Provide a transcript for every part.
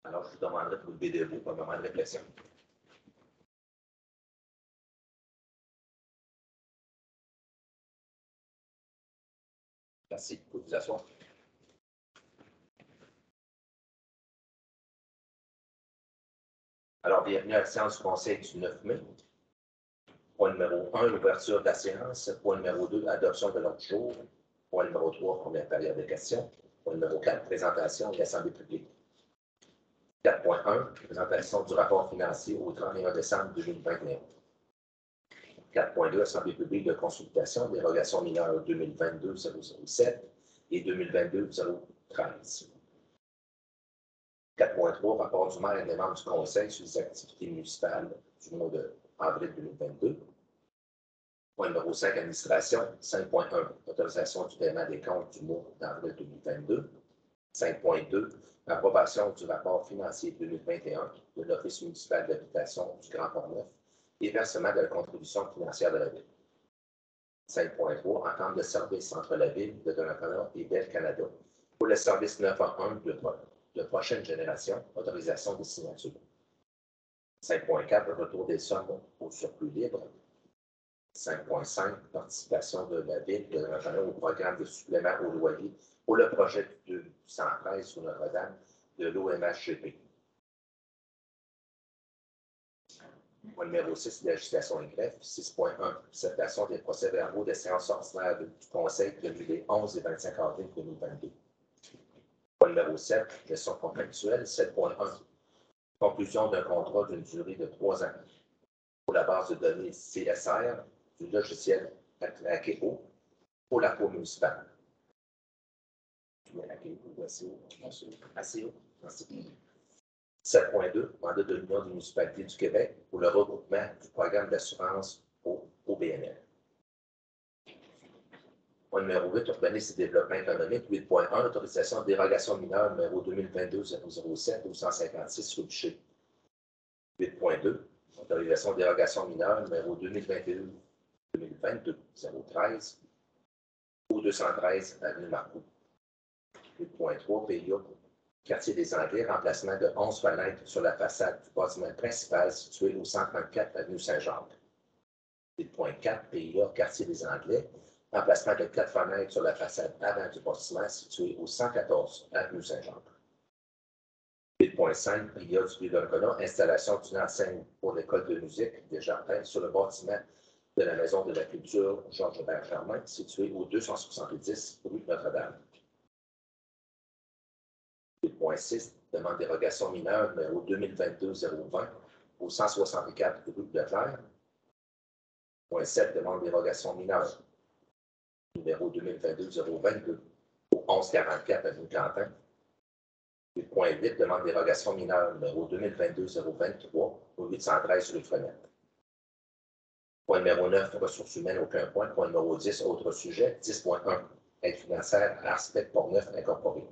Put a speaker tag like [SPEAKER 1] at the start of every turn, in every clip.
[SPEAKER 1] Alors, je vous demanderai de vous lever debout pour un moment de réflexion. Merci. Vous pouvez vous asseoir. Alors, bienvenue à la séance du Conseil du 9 mai. Point numéro 1, l'ouverture de la séance. Point numéro 2, adoption de l'ordre du jour. Point numéro 3, première période de questions. Point numéro 4, présentation de l'Assemblée publique. 4.1, présentation du rapport financier au 31 décembre 2021. 4.2, Assemblée publique de consultation, dérogation mineure 2022-007 et 2022-013. 4.3, rapport du maire et des membres du Conseil sur les activités municipales du mois d'avril 2022. Point numéro 5, administration. 5.1, autorisation du paiement des comptes du mois d'avril 2022. 5.2, approbation du rapport financier 2021 de l'Office municipal d'habitation du Grand Port-Neuf et versement de la contribution financière de la Ville. 5.3, entente de service entre la Ville de Donnacona et Bell Canada pour le service 911 de prochaine génération, autorisation de signature. 5.4, retour des sommes au surplus libre. 5.5, participation de la Ville de Donnacona au programme de supplément au loyer pour le projet du 213 sur Notre-Dame de l'OMHGP. Point numéro 6, législation et greffe. 6.1, acceptation des procès-verbaux des séances ordinaires du Conseil tenues les 11 et 25 avril 2022. Point numéro 7, gestion contractuelle. 7.1, conclusion d'un contrat d'une durée de 3 ans pour la base de données CSR du logiciel Akeo pour la cour municipale. ACO. 7.2, mandat de l'Union des municipalités du Québec pour le regroupement du programme d'assurance au BNL. Point numéro 8, urbanisme et développement économique. 8.1, autorisation de dérogation mineure numéro 2022-007 ou 156 rue Boucher. 8.2, autorisation de dérogation mineure numéro 2022-013 ou 213 avenue Marcoux. 8.3, PIA, quartier des Anglais, remplacement de 11 fenêtres sur la façade du bâtiment principal situé au 134 avenue Saint-Jacques. 8.4, PIA, quartier des Anglais, remplacement de 4 fenêtres sur la façade avant du bâtiment situé au 114 avenue Saint-Jacques. 8.5, PIA du Vieux-Donnacona, installation d'une enseigne pour l'école de musique des Jardins sur le bâtiment de la Maison de la Culture Georges-Hubert Germain, situé au 270 rue Notre-Dame. 8.6, demande dérogation mineure numéro 2022-020 au 164 rue de Leclerc. 8.7, demande dérogation mineure numéro 2022-022 au 1144 avenue Quentin. 8.8, demande dérogation mineure numéro 2022-023 au 813 rue de Fenêtre. Point numéro 9, ressources humaines, aucun point. Point numéro 10, autres sujets. 10.1, aide financière à Aspect Port-Neuf incorporé.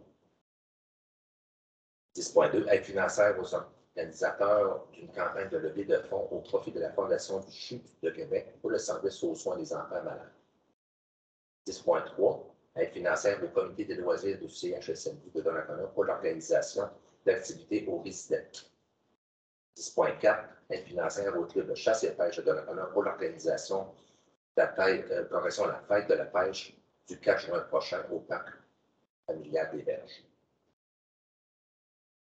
[SPEAKER 1] 10.2, aide financière aux organisateurs d'une campagne de levée de fonds au profit de la Fondation du CHU de Québec pour le service aux soins des enfants malades. 10.3, aide financière au comité des loisirs du CHSLD de Donnacona pour l'organisation d'activités aux résidents. 10.4, aide financière au club de chasse et pêche de Donnacona pour l'organisation de la fête de la pêche du 4 juin prochain au parc familial des Berges.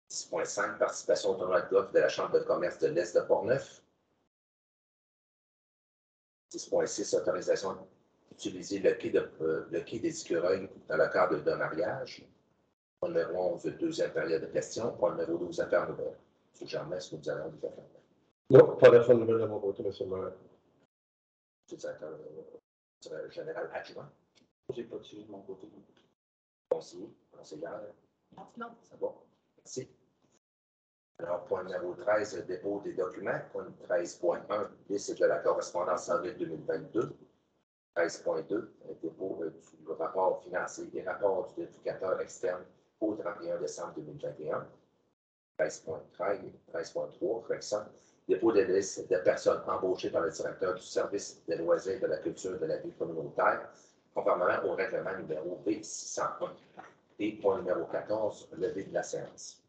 [SPEAKER 1] 10.5, participation au tournoi de golf de la Chambre de commerce de l'Est de Portneuf. 10.6, autorisation d'utiliser le quai des écureuils dans le cadre d'un mariage. Point numéro 11, deuxième période de questions. Point numéro 12, affaires nouvelles. M. Germain, est-ce que nous allons des affaires nouvelles?
[SPEAKER 2] Non, pas d'affaires nouvelles de mon côté, M. le maire.
[SPEAKER 1] M. le directeur général adjoint.
[SPEAKER 2] J'ai pas de suivi de mon côté.
[SPEAKER 1] Conseiller, conseillère. Non, c'est bon. Merci. Alors, point numéro 13, dépôt des documents. Point 13.1, liste de la correspondance avril 2022. 13.2, dépôt du rapport financier et rapport du vérificateur externe au 31 décembre 2021. 13.3, correction, dépôt de liste de personnes embauchées par le directeur du service des loisirs et de la culture de la vie communautaire, conformément au règlement numéro B601. Et point numéro 14, levée de la séance.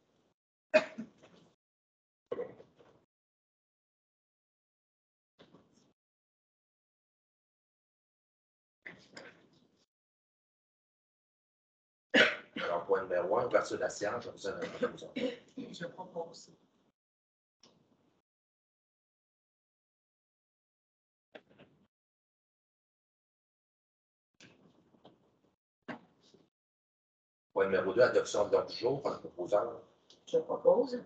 [SPEAKER 1] Alors, point numéro 1, ouverture de la séance, je vous donne un conclusion.
[SPEAKER 3] Je propose.
[SPEAKER 1] Point numéro 2, adoption de l'ordre du jour par le proposeur.
[SPEAKER 3] Je propose.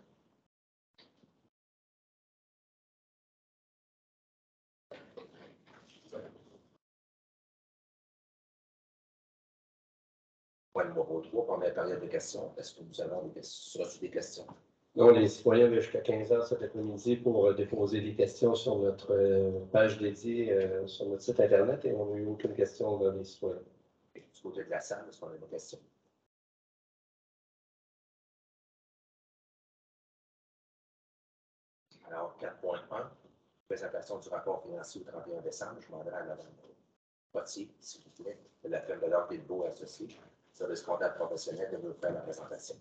[SPEAKER 1] Point numéro 3, première période de questions. Est-ce que nous avons des questions? Sur des questions?
[SPEAKER 2] Non, les citoyens avaient jusqu'à 15 heures cet après-midi pour déposer des questions sur notre page dédiée sur notre site Internet et on n'a eu aucune question dans les citoyens.
[SPEAKER 1] Du côté de la salle, est-ce qu'on a des questions? Alors, 4.1, présentation du rapport financier au 31 décembre. Je demanderai à Mme Potier, s'il vous plaît, de la firme de l'ordre des beaux associés, service comptable professionnel, de nous faire la présentation.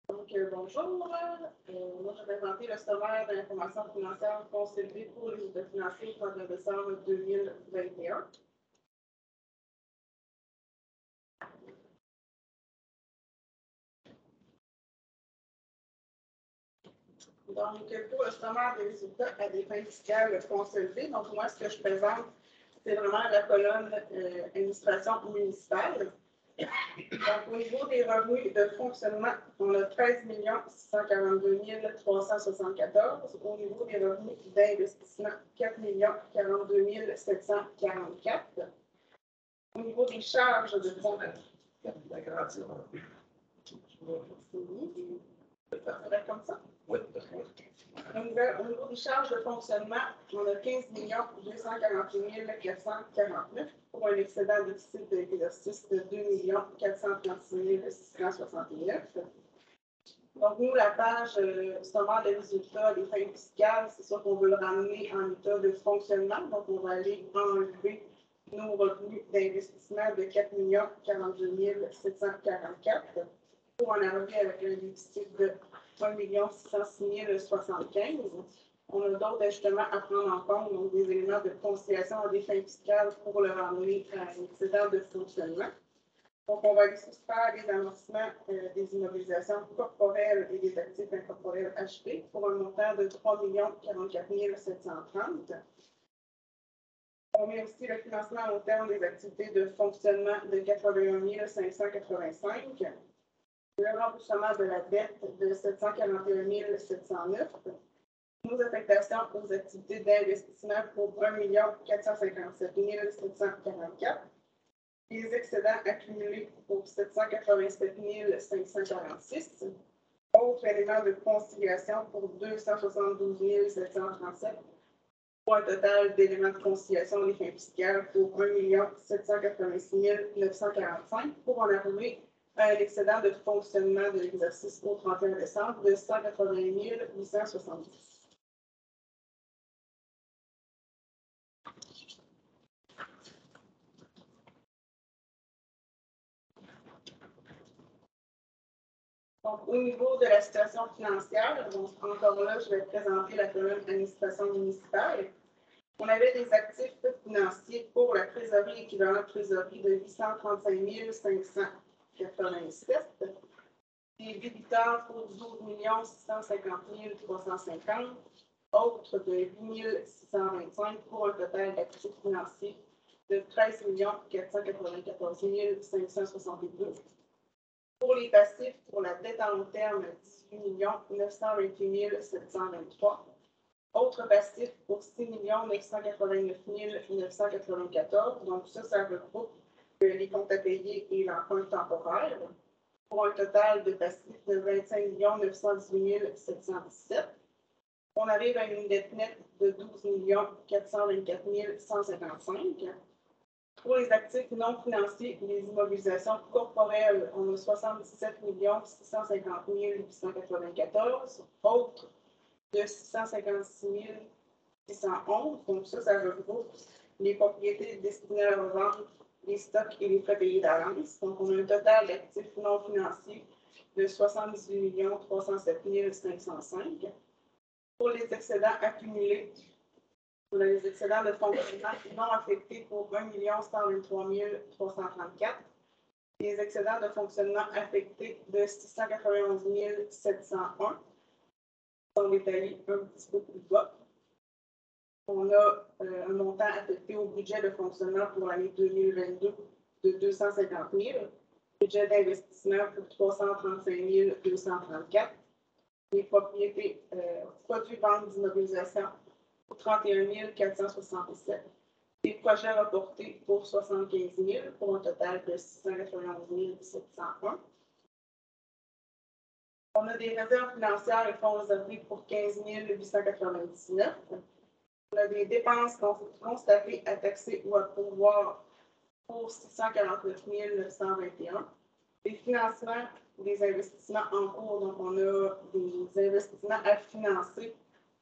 [SPEAKER 4] Donc, bonjour. Moi, je vais présenter le sommaire de l'information financière consolidée pour les états financiers au 31 décembre 2021. Donc, pour le sommaire des résultats à des fins fiscales consolidées, donc moi, ce que je présente, c'est vraiment la colonne administration municipale. Donc, au niveau des revenus de fonctionnement, on a 13 642 374. Au niveau des revenus d'investissement, 4 42 744. Au niveau des charges de fonctionnement,
[SPEAKER 1] L'agrandir.
[SPEAKER 4] comme ça.
[SPEAKER 1] Oui,
[SPEAKER 4] Au niveau des charges de fonctionnement, on a 15 248 449 pour un excédent de déficit d'exercice de 2 436 669. Donc, nous, la page sommaire des résultats des fins fiscales, c'est sûr qu'on veut le ramener en état de fonctionnement. Donc, on va aller enlever nos revenus d'investissement de 4 42 744 pour en arriver avec un déficit de 1 606 075. On a d'autres ajustements à prendre en compte, donc des éléments de conciliation à des fins fiscales pour le ramener à un excédent de fonctionnement. Donc, on va aller soustraire les amortissements des immobilisations corporelles et des actifs incorporels achetés pour un montant de 3 44 730. On met aussi le financement à long terme des activités de fonctionnement de 81 585. Le remboursement de la dette de 741 709. Nos affectations aux activités d'investissement pour 1 457 744. Les excédents accumulés pour 787 546. Autres éléments de conciliation pour 272 737. Pour un total d'éléments de conciliation des fins fiscales pour 1 786 945 pour en arriver à un excédent de fonctionnement de l'exercice au 31 décembre de 180 870. Donc, au niveau de la situation financière, donc, encore là, je vais présenter la colonne administration municipale. On avait des actifs financiers pour la trésorerie équivalent trésorerie de 835 587. Des débiteurs pour 12 650 350. Autres de 8 625 pour un total d'actifs financiers de 13 494 562. Pour les passifs, pour la dette à long terme, 18 928 723. Autres passifs pour 6 989 994. Donc, ça regroupe les comptes à payer et l'emprunt temporaire, pour un total de passifs de 25 918 717. On arrive à une dette nette de 12 424 155. Pour les actifs non financiers, les immobilisations corporelles, on a 77 650 894. Autres, de 656 611. Donc, ça regroupe les propriétés destinées à la revente, les stocks et les frais payés d'avance. Donc, on a un total d'actifs non financiers de 78 307 505. Pour les excédents accumulés, on a les excédents de fonctionnement non affectés pour 1 123 334. Les excédents de fonctionnement affectés de 691 701 sont détaillés un petit peu plus bas. On a un montant affecté au budget de fonctionnement pour l'année 2022 de 250 000. Budget d'investissement pour 335 234. Les propriétés, produits ventes d'immobilisation pour 31 467. Les projets reportés pour 75 000 pour un total de 691 701. On a des réserves financières et fonds réservés pour 15 899. On a des dépenses constatées à taxer ou à pourvoir pour 649 921. Des financements, des investissements en cours, donc on a des investissements à financer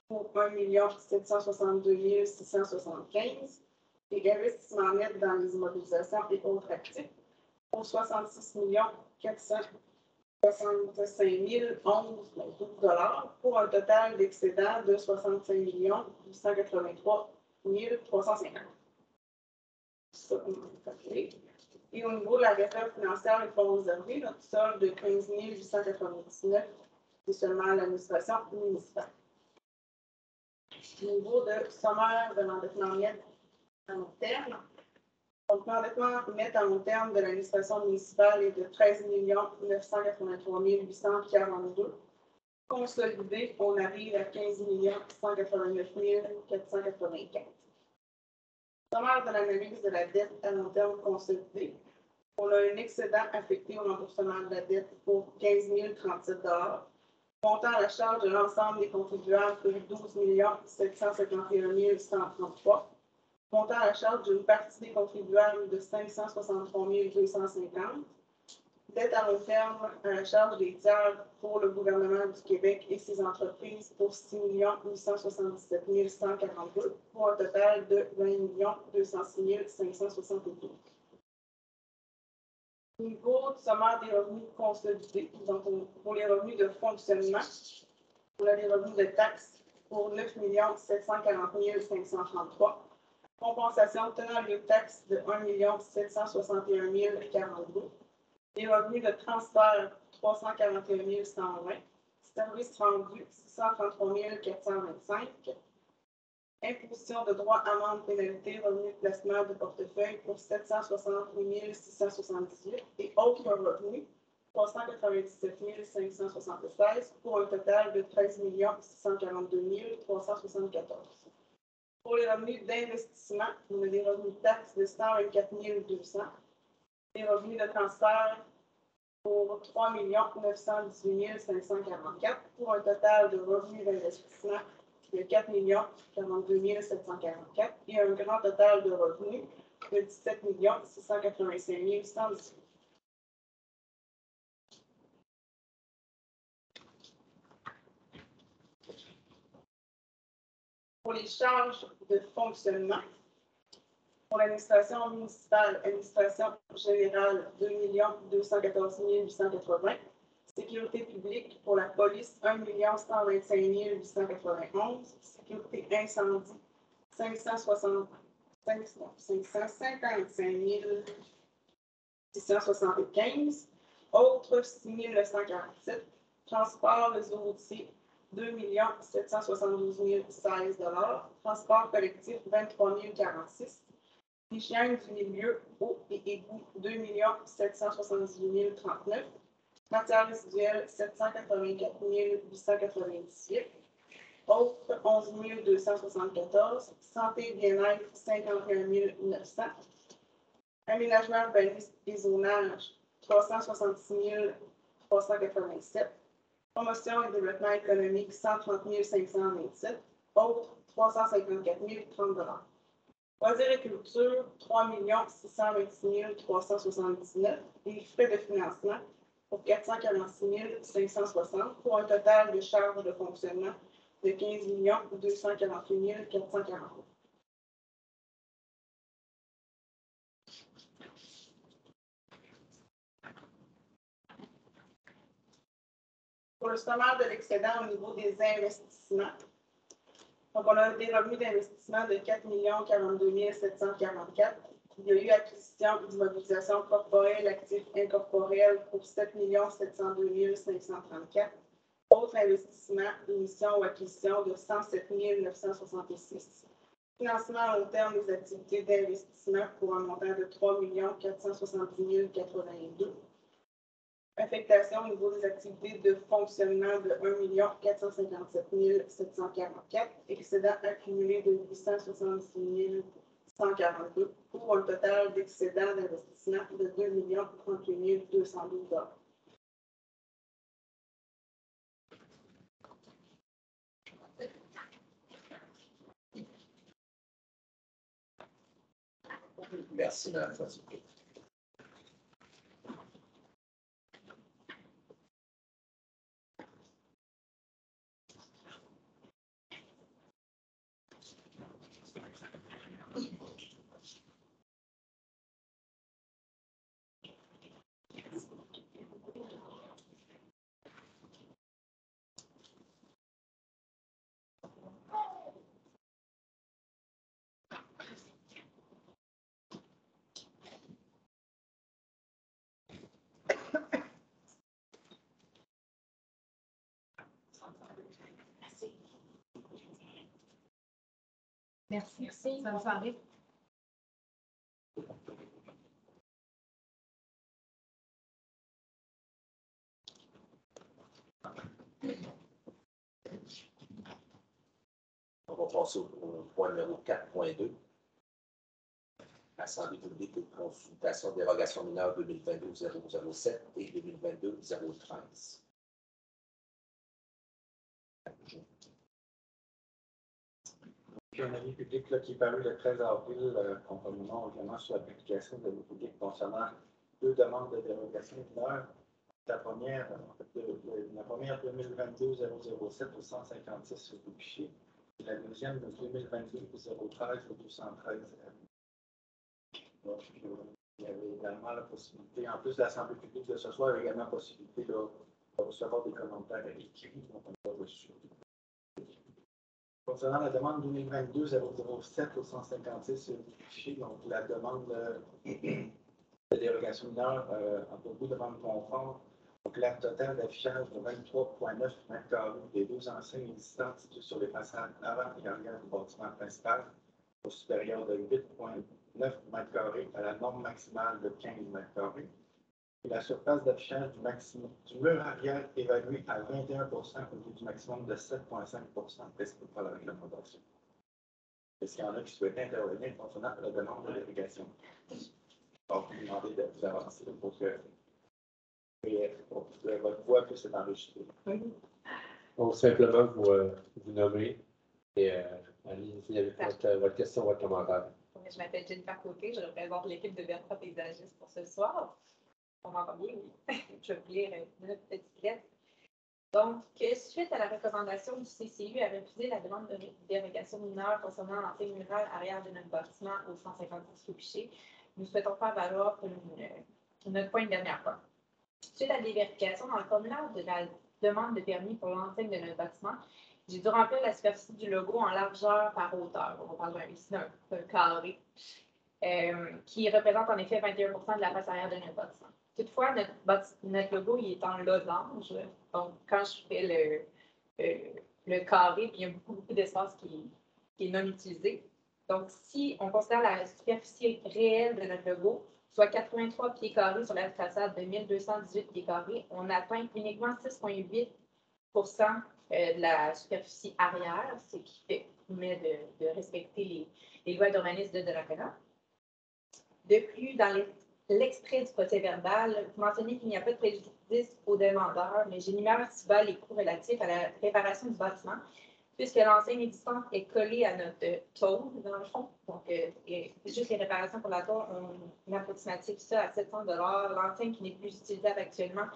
[SPEAKER 4] pour 1 762 675. Des investissements nets dans les immobilisations et autres actifs pour 66 465 011 $, pour un total d'excédent de 65 883 350. Et au niveau de la réserve financière et fonds réservés, notre solde de 15 899, c'est seulement l'administration municipale. Au niveau de sommaire de l'endettement net à long terme, donc l'endettement net à long terme de l'administration municipale est de 13 983 842. Consolidé, on arrive à 15 189 484. Sommaire de l'analyse de la dette à long terme consolidée. On a un excédent affecté au remboursement de la dette pour 15 037 $. Montant à la charge de l'ensemble des contribuables de 12 751 133. Montant à la charge d'une partie des contribuables de 563 250. Dette à long terme à la charge des tiers pour le gouvernement du Québec et ses entreprises pour 6 877 142, pour un total de 20 206 572. Au niveau du sommaire des revenus consolidés, donc pour les revenus de fonctionnement, on a les revenus de taxes pour 9 740 533. Compensation tenant lieu de taxe de 1 761 042. Les revenus de transfert, 341 120. Services rendus, 633 425. Imposition de droits, amendes, pénalités, revenus de placement de portefeuille pour 768 678. Et autres revenus, 397 576, pour un total de 13 642 374. Pour les revenus d'investissement, on a des revenus de taxes de 124 200. Les revenus de transfert pour 3 918 544, pour un total de revenus d'investissement de 4 42 744 et un grand total de revenus de 17 685 118. Pour les charges de fonctionnement, pour l'administration municipale, administration générale, 2 214 880. Sécurité publique, pour la police, 1 125 891. Sécurité incendie, 555 675. Autres, 6 947. Transport, réseau routier, 2 772 016 $. Transport collectif, 23 046. Hygiène du milieu, eau et égouts, 2 778 039. Matières résiduelles, 784 898. Autres, 11 274. Santé et bien-être, 51 900. Aménagement urbanisme et zonage, 366 387. Promotion et développement économique, 130 527. Autres, 354 030 $. Loisirs et culture, 3 626 379. Et frais de financement pour 446 560 pour un total de charges de fonctionnement de 15 248 440. Pour le sommaire de l'excédent au niveau des investissements, donc on a des revenus d'investissement de 4 042 744. Il y a eu acquisition d'immobilisation corporelle, actifs incorporels pour 7 702 534. Autres investissements, émission ou acquisition de 107 966. Financement à long terme des activités d'investissement pour un montant de 3 470 082. Affectation au niveau des activités de fonctionnement de 1 457 744, excédent accumulé de 866 142 pour un total d'excédent d'investissement de 2 38 212 $.
[SPEAKER 1] Merci, Mme Fossé.
[SPEAKER 3] Merci. Bonne soirée.
[SPEAKER 1] On va passer au point numéro 4.2. Assemblée publique et consultation dérogation mineure 2022-007 et 2022-013.
[SPEAKER 5] Puis un avis public là, qui est paru le 13 avril, conformément au règlement sur l'application de l'avis public concernant deux demandes de dérogation mineure. La première, la première 2022-007 au 156 sur le fichier. Et la deuxième, le 2022-013 au 213. Donc, il y avait également la possibilité, en plus de l'Assemblée publique de ce soir, il y avait également la possibilité de recevoir des commentaires écrits. Donc, on a reçu. Concernant la demande 2022-007 au 156 sur le fichier, donc la demande de dérogation mineure en beaucoup de demandes conformes. Donc, l'aire totale d'affichage de 23,9 m² des deux enseignes existantes situées sur les façades avant et arrière du bâtiment principal, au supérieur de 8,9 m² à la norme maximale de 15 m². Et la surface d'affichage du mur arrière évaluée à 21 au lieu du maximum de 7,5 presque par la réglementation. Est-ce qu'il y en a qui souhaitent intervenir concernant la demande de dérogation? Donc, vous demandez de vous avancer pour que votre voix puisse être enregistrée.
[SPEAKER 2] Donc, simplement, vous nommez et allez-y avec votre question, votre commentaire.
[SPEAKER 6] Je m'appelle Jennifer Côté, je représente l'équipe de Bertrand Paysagiste pour ce soir. On m'entend bien, oui. Je vais vous lire notre petite lettre. Donc, suite à la recommandation du CCU à refuser la demande de dérogation mineure concernant l'enseigne murale arrière de notre bâtiment au 156 Piché, nous souhaitons faire valoir notre point de dernière fois. Suite à des vérifications dans le formulaire de la demande de permis pour l'enseigne de notre bâtiment, j'ai dû remplir la superficie du logo en largeur par hauteur. On parle d'un carré, qui représente en effet 21 de la face arrière de notre bâtiment. Toutefois, notre logo il est en losange. Donc, quand je fais le carré, il y a beaucoup d'espace qui est non utilisé. Donc, si on considère la superficie réelle de notre logo, soit 83 pieds carrés sur la façade de 1218 pieds carrés, on atteint uniquement 6,8 de la superficie arrière, ce qui permet de respecter les lois d'urbanisme de Donnacona. De plus, dans l'extrait du procès-verbal, vous mentionnez qu'il n'y a pas de préjudice aux demandeurs, mais j'énumère ici-bas les coûts relatifs à la réparation du bâtiment, puisque l'enseigne existante est collée à notre tôle, dans le fond. Donc, juste les réparations pour la tôle, on approximative ça à 700 $. L'enseigne qui n'est plus utilisable actuellement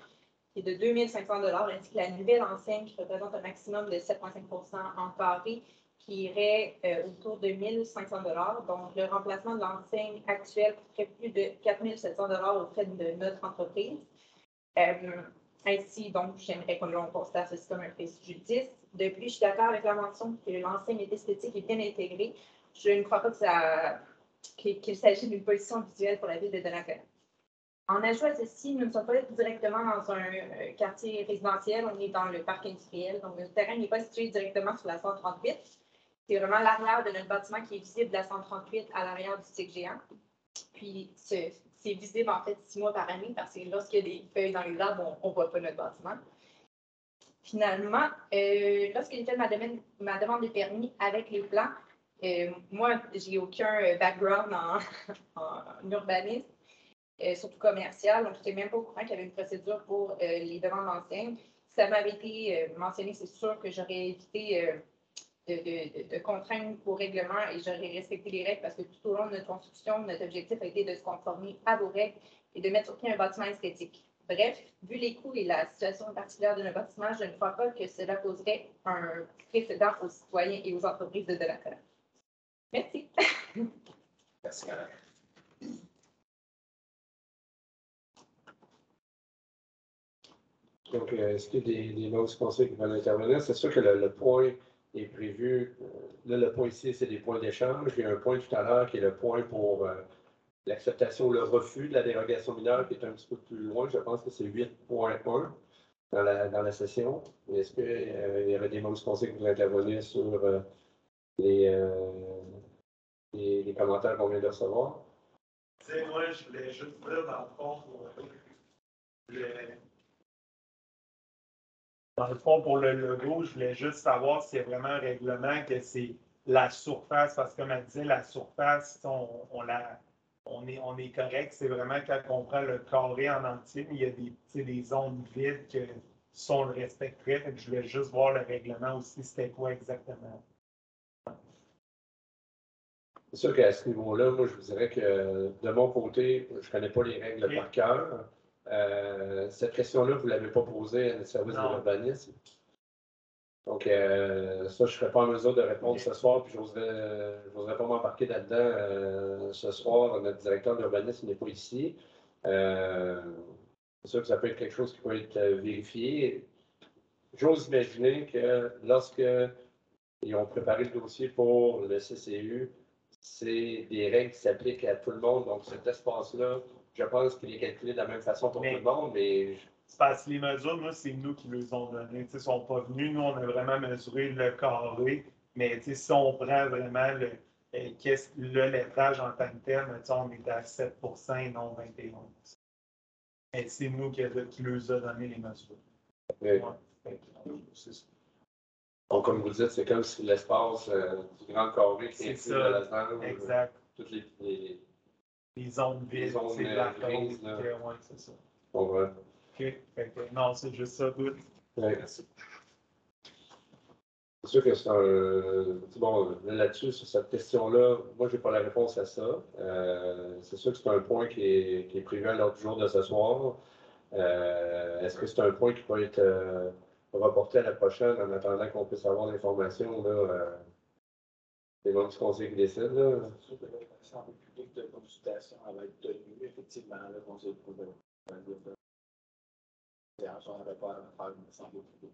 [SPEAKER 6] est de 2500 $, ainsi que la nouvelle enseigne qui représente un maximum de 7,5 % en carré, qui irait autour de 1500 $. Donc, le remplacement de l'enseigne actuelle coûterait plus de 4700 $ auprès de notre entreprise. Ainsi, donc, j'aimerais que l'on considère ceci comme un préjudice. De plus, je suis d'accord avec la mention que l'enseigne est esthétique et bien intégrée. Je ne crois pas qu'il s'agit d'une pollution visuelle pour la ville de Donnacona. En ajout à ceci, nous ne sommes pas directement dans un quartier résidentiel, on est dans le parc industriel, donc le terrain n'est pas situé directement sur la 138. C'est vraiment l'arrière de notre bâtiment qui est visible de la 138 à l'arrière du cycle géant. Puis, c'est visible en fait 6 mois par année parce que lorsqu'il y a des feuilles dans les arbres, on ne voit pas notre bâtiment. Finalement, lorsque j'ai fait ma demande de permis avec les plans, moi, j'ai aucun background en urbanisme. Surtout commercial. Donc, je n'étais même pas au courant qu'il y avait une procédure pour les demandes d'enseigne. Si ça m'avait été mentionné, c'est sûr que j'aurais évité de contraindre au règlement et j'aurais respecté les règles parce que tout au long de notre construction, notre objectif a été de se conformer à vos règles et de mettre sur pied un bâtiment esthétique. Bref, vu les coûts et la situation particulière de nos bâtiments, je ne crois pas que cela poserait un précédent aux citoyens et aux entreprises de Donnacona. Merci.
[SPEAKER 1] Merci, madame.
[SPEAKER 2] Donc, est-ce qu'il y a des membres du conseil qui veulent intervenir? C'est sûr que le point est prévu. Là, le point ici, c'est des points d'échange. Il y a un point tout à l'heure qui est le point pour l'acceptation ou le refus de la dérogation mineure qui est un petit peu plus loin. Je pense que c'est 8.1 dans la session. Est-ce qu'il y avait des membres du conseil qui voulaient intervenir sur les commentaires qu'on vient de recevoir?
[SPEAKER 7] Tu sais, moi, je voulais juste dire, dans le fond, pour le logo, je voulais juste savoir s'il y a vraiment un règlement que c'est la surface, parce que comme elle disait, la surface, on est correct, c'est vraiment quand on prend le carré en entier, mais il y a des zones vides que si on le respecterait, fait que je voulais juste voir le règlement aussi, c'était quoi exactement.
[SPEAKER 2] C'est sûr qu'à ce niveau-là, moi, je vous dirais que de mon côté, je ne connais pas les règles
[SPEAKER 7] Okay.
[SPEAKER 2] par cœur. Cette question-là, vous ne l'avez pas posée à notre service de l'urbanisme. Donc, ça, je ne serais pas en mesure de répondre ce soir, puis je n'oserais pas m'embarquer là-dedans ce soir. Notre directeur de l'urbanisme n'est pas ici. C'est sûr que ça peut être quelque chose qui peut être vérifié. J'ose imaginer que lorsqu'ils ont préparé le dossier pour le CCU, c'est des règles qui s'appliquent à tout le monde. Donc, cet espace-là, je pense qu'il est calculé de la même façon pour tout le monde, mais...
[SPEAKER 7] C'est parce que les mesures, nous, c'est nous qui les ont données. Ils ne sont pas venus. Nous, on a vraiment mesuré le carré. Mais si on prend vraiment le lettrage en tant que tel, on est à 7 % et non 21 %. Et c'est nous qui les a donné les mesures.
[SPEAKER 2] Oui.
[SPEAKER 7] Ouais.
[SPEAKER 2] Donc, comme vous dites, c'est comme si l'espace du grand carré qui est
[SPEAKER 7] ça,
[SPEAKER 2] la zone.
[SPEAKER 7] Exact.
[SPEAKER 2] Toutes
[SPEAKER 7] les zones vides,
[SPEAKER 2] zones
[SPEAKER 7] c'est la
[SPEAKER 2] grises, là.
[SPEAKER 7] ouais, c'est ça.
[SPEAKER 2] Ouais.
[SPEAKER 7] OK. Non, c'est juste ça, good.
[SPEAKER 2] Ouais. C'est sûr que c'est un... Bon, là-dessus, sur cette question-là, moi, je n'ai pas la réponse à ça. C'est sûr que c'est un point qui est prévu à l'ordre du jour de ce soir. Est-ce que c'est un point qui peut être reporté à la prochaine en attendant qu'on puisse avoir l'information, les membres du conseil qui décident, là?
[SPEAKER 5] L'Assemblée publique de consultation va être tenue, effectivement, le conseil de on n'avait pas à faire une assemblée publique.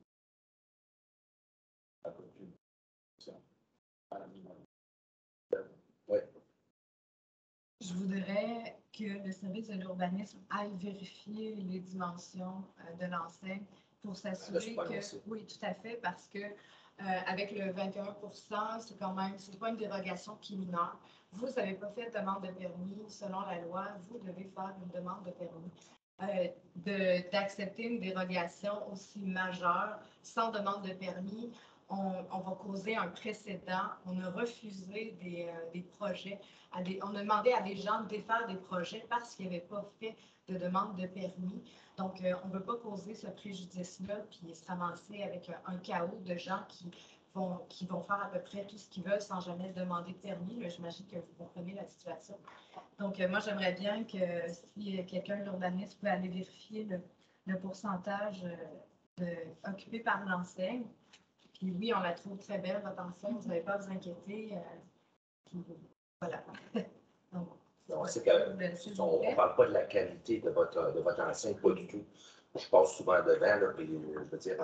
[SPEAKER 1] Oui.
[SPEAKER 3] Je voudrais que le service de l'urbanisme aille vérifier les dimensions de l'enseigne pour s'assurer que, oui, tout à fait, parce que avec le 21 c'est quand même, c'est pas une dérogation qui est mineure. Vous n'avez pas fait de demande de permis selon la loi, vous devez faire une demande de permis. D'accepter une dérogation aussi majeure sans demande de permis, on va causer un précédent. On a refusé des projets. On a demandé à des gens de défaire des projets parce qu'ils n'avaient pas fait de demande de permis. Donc, on ne veut pas causer ce préjudice-là puis s'avancer avec un chaos de gens qui vont faire à peu près tout ce qu'ils veulent sans jamais demander de permis. J'imagine que vous comprenez la situation. Donc, moi, j'aimerais bien que si quelqu'un de l'urbanisme peut aller vérifier le pourcentage occupé par l'enseigne. Puis oui, on la trouve très belle, votre enseigne, vous n'avez pas à vous inquiéter. Puis, voilà. Donc,
[SPEAKER 1] c'est qu'on ne parle pas de la qualité de votre enseigne, pas du tout. Je passe souvent devant, là, puis je veux dire,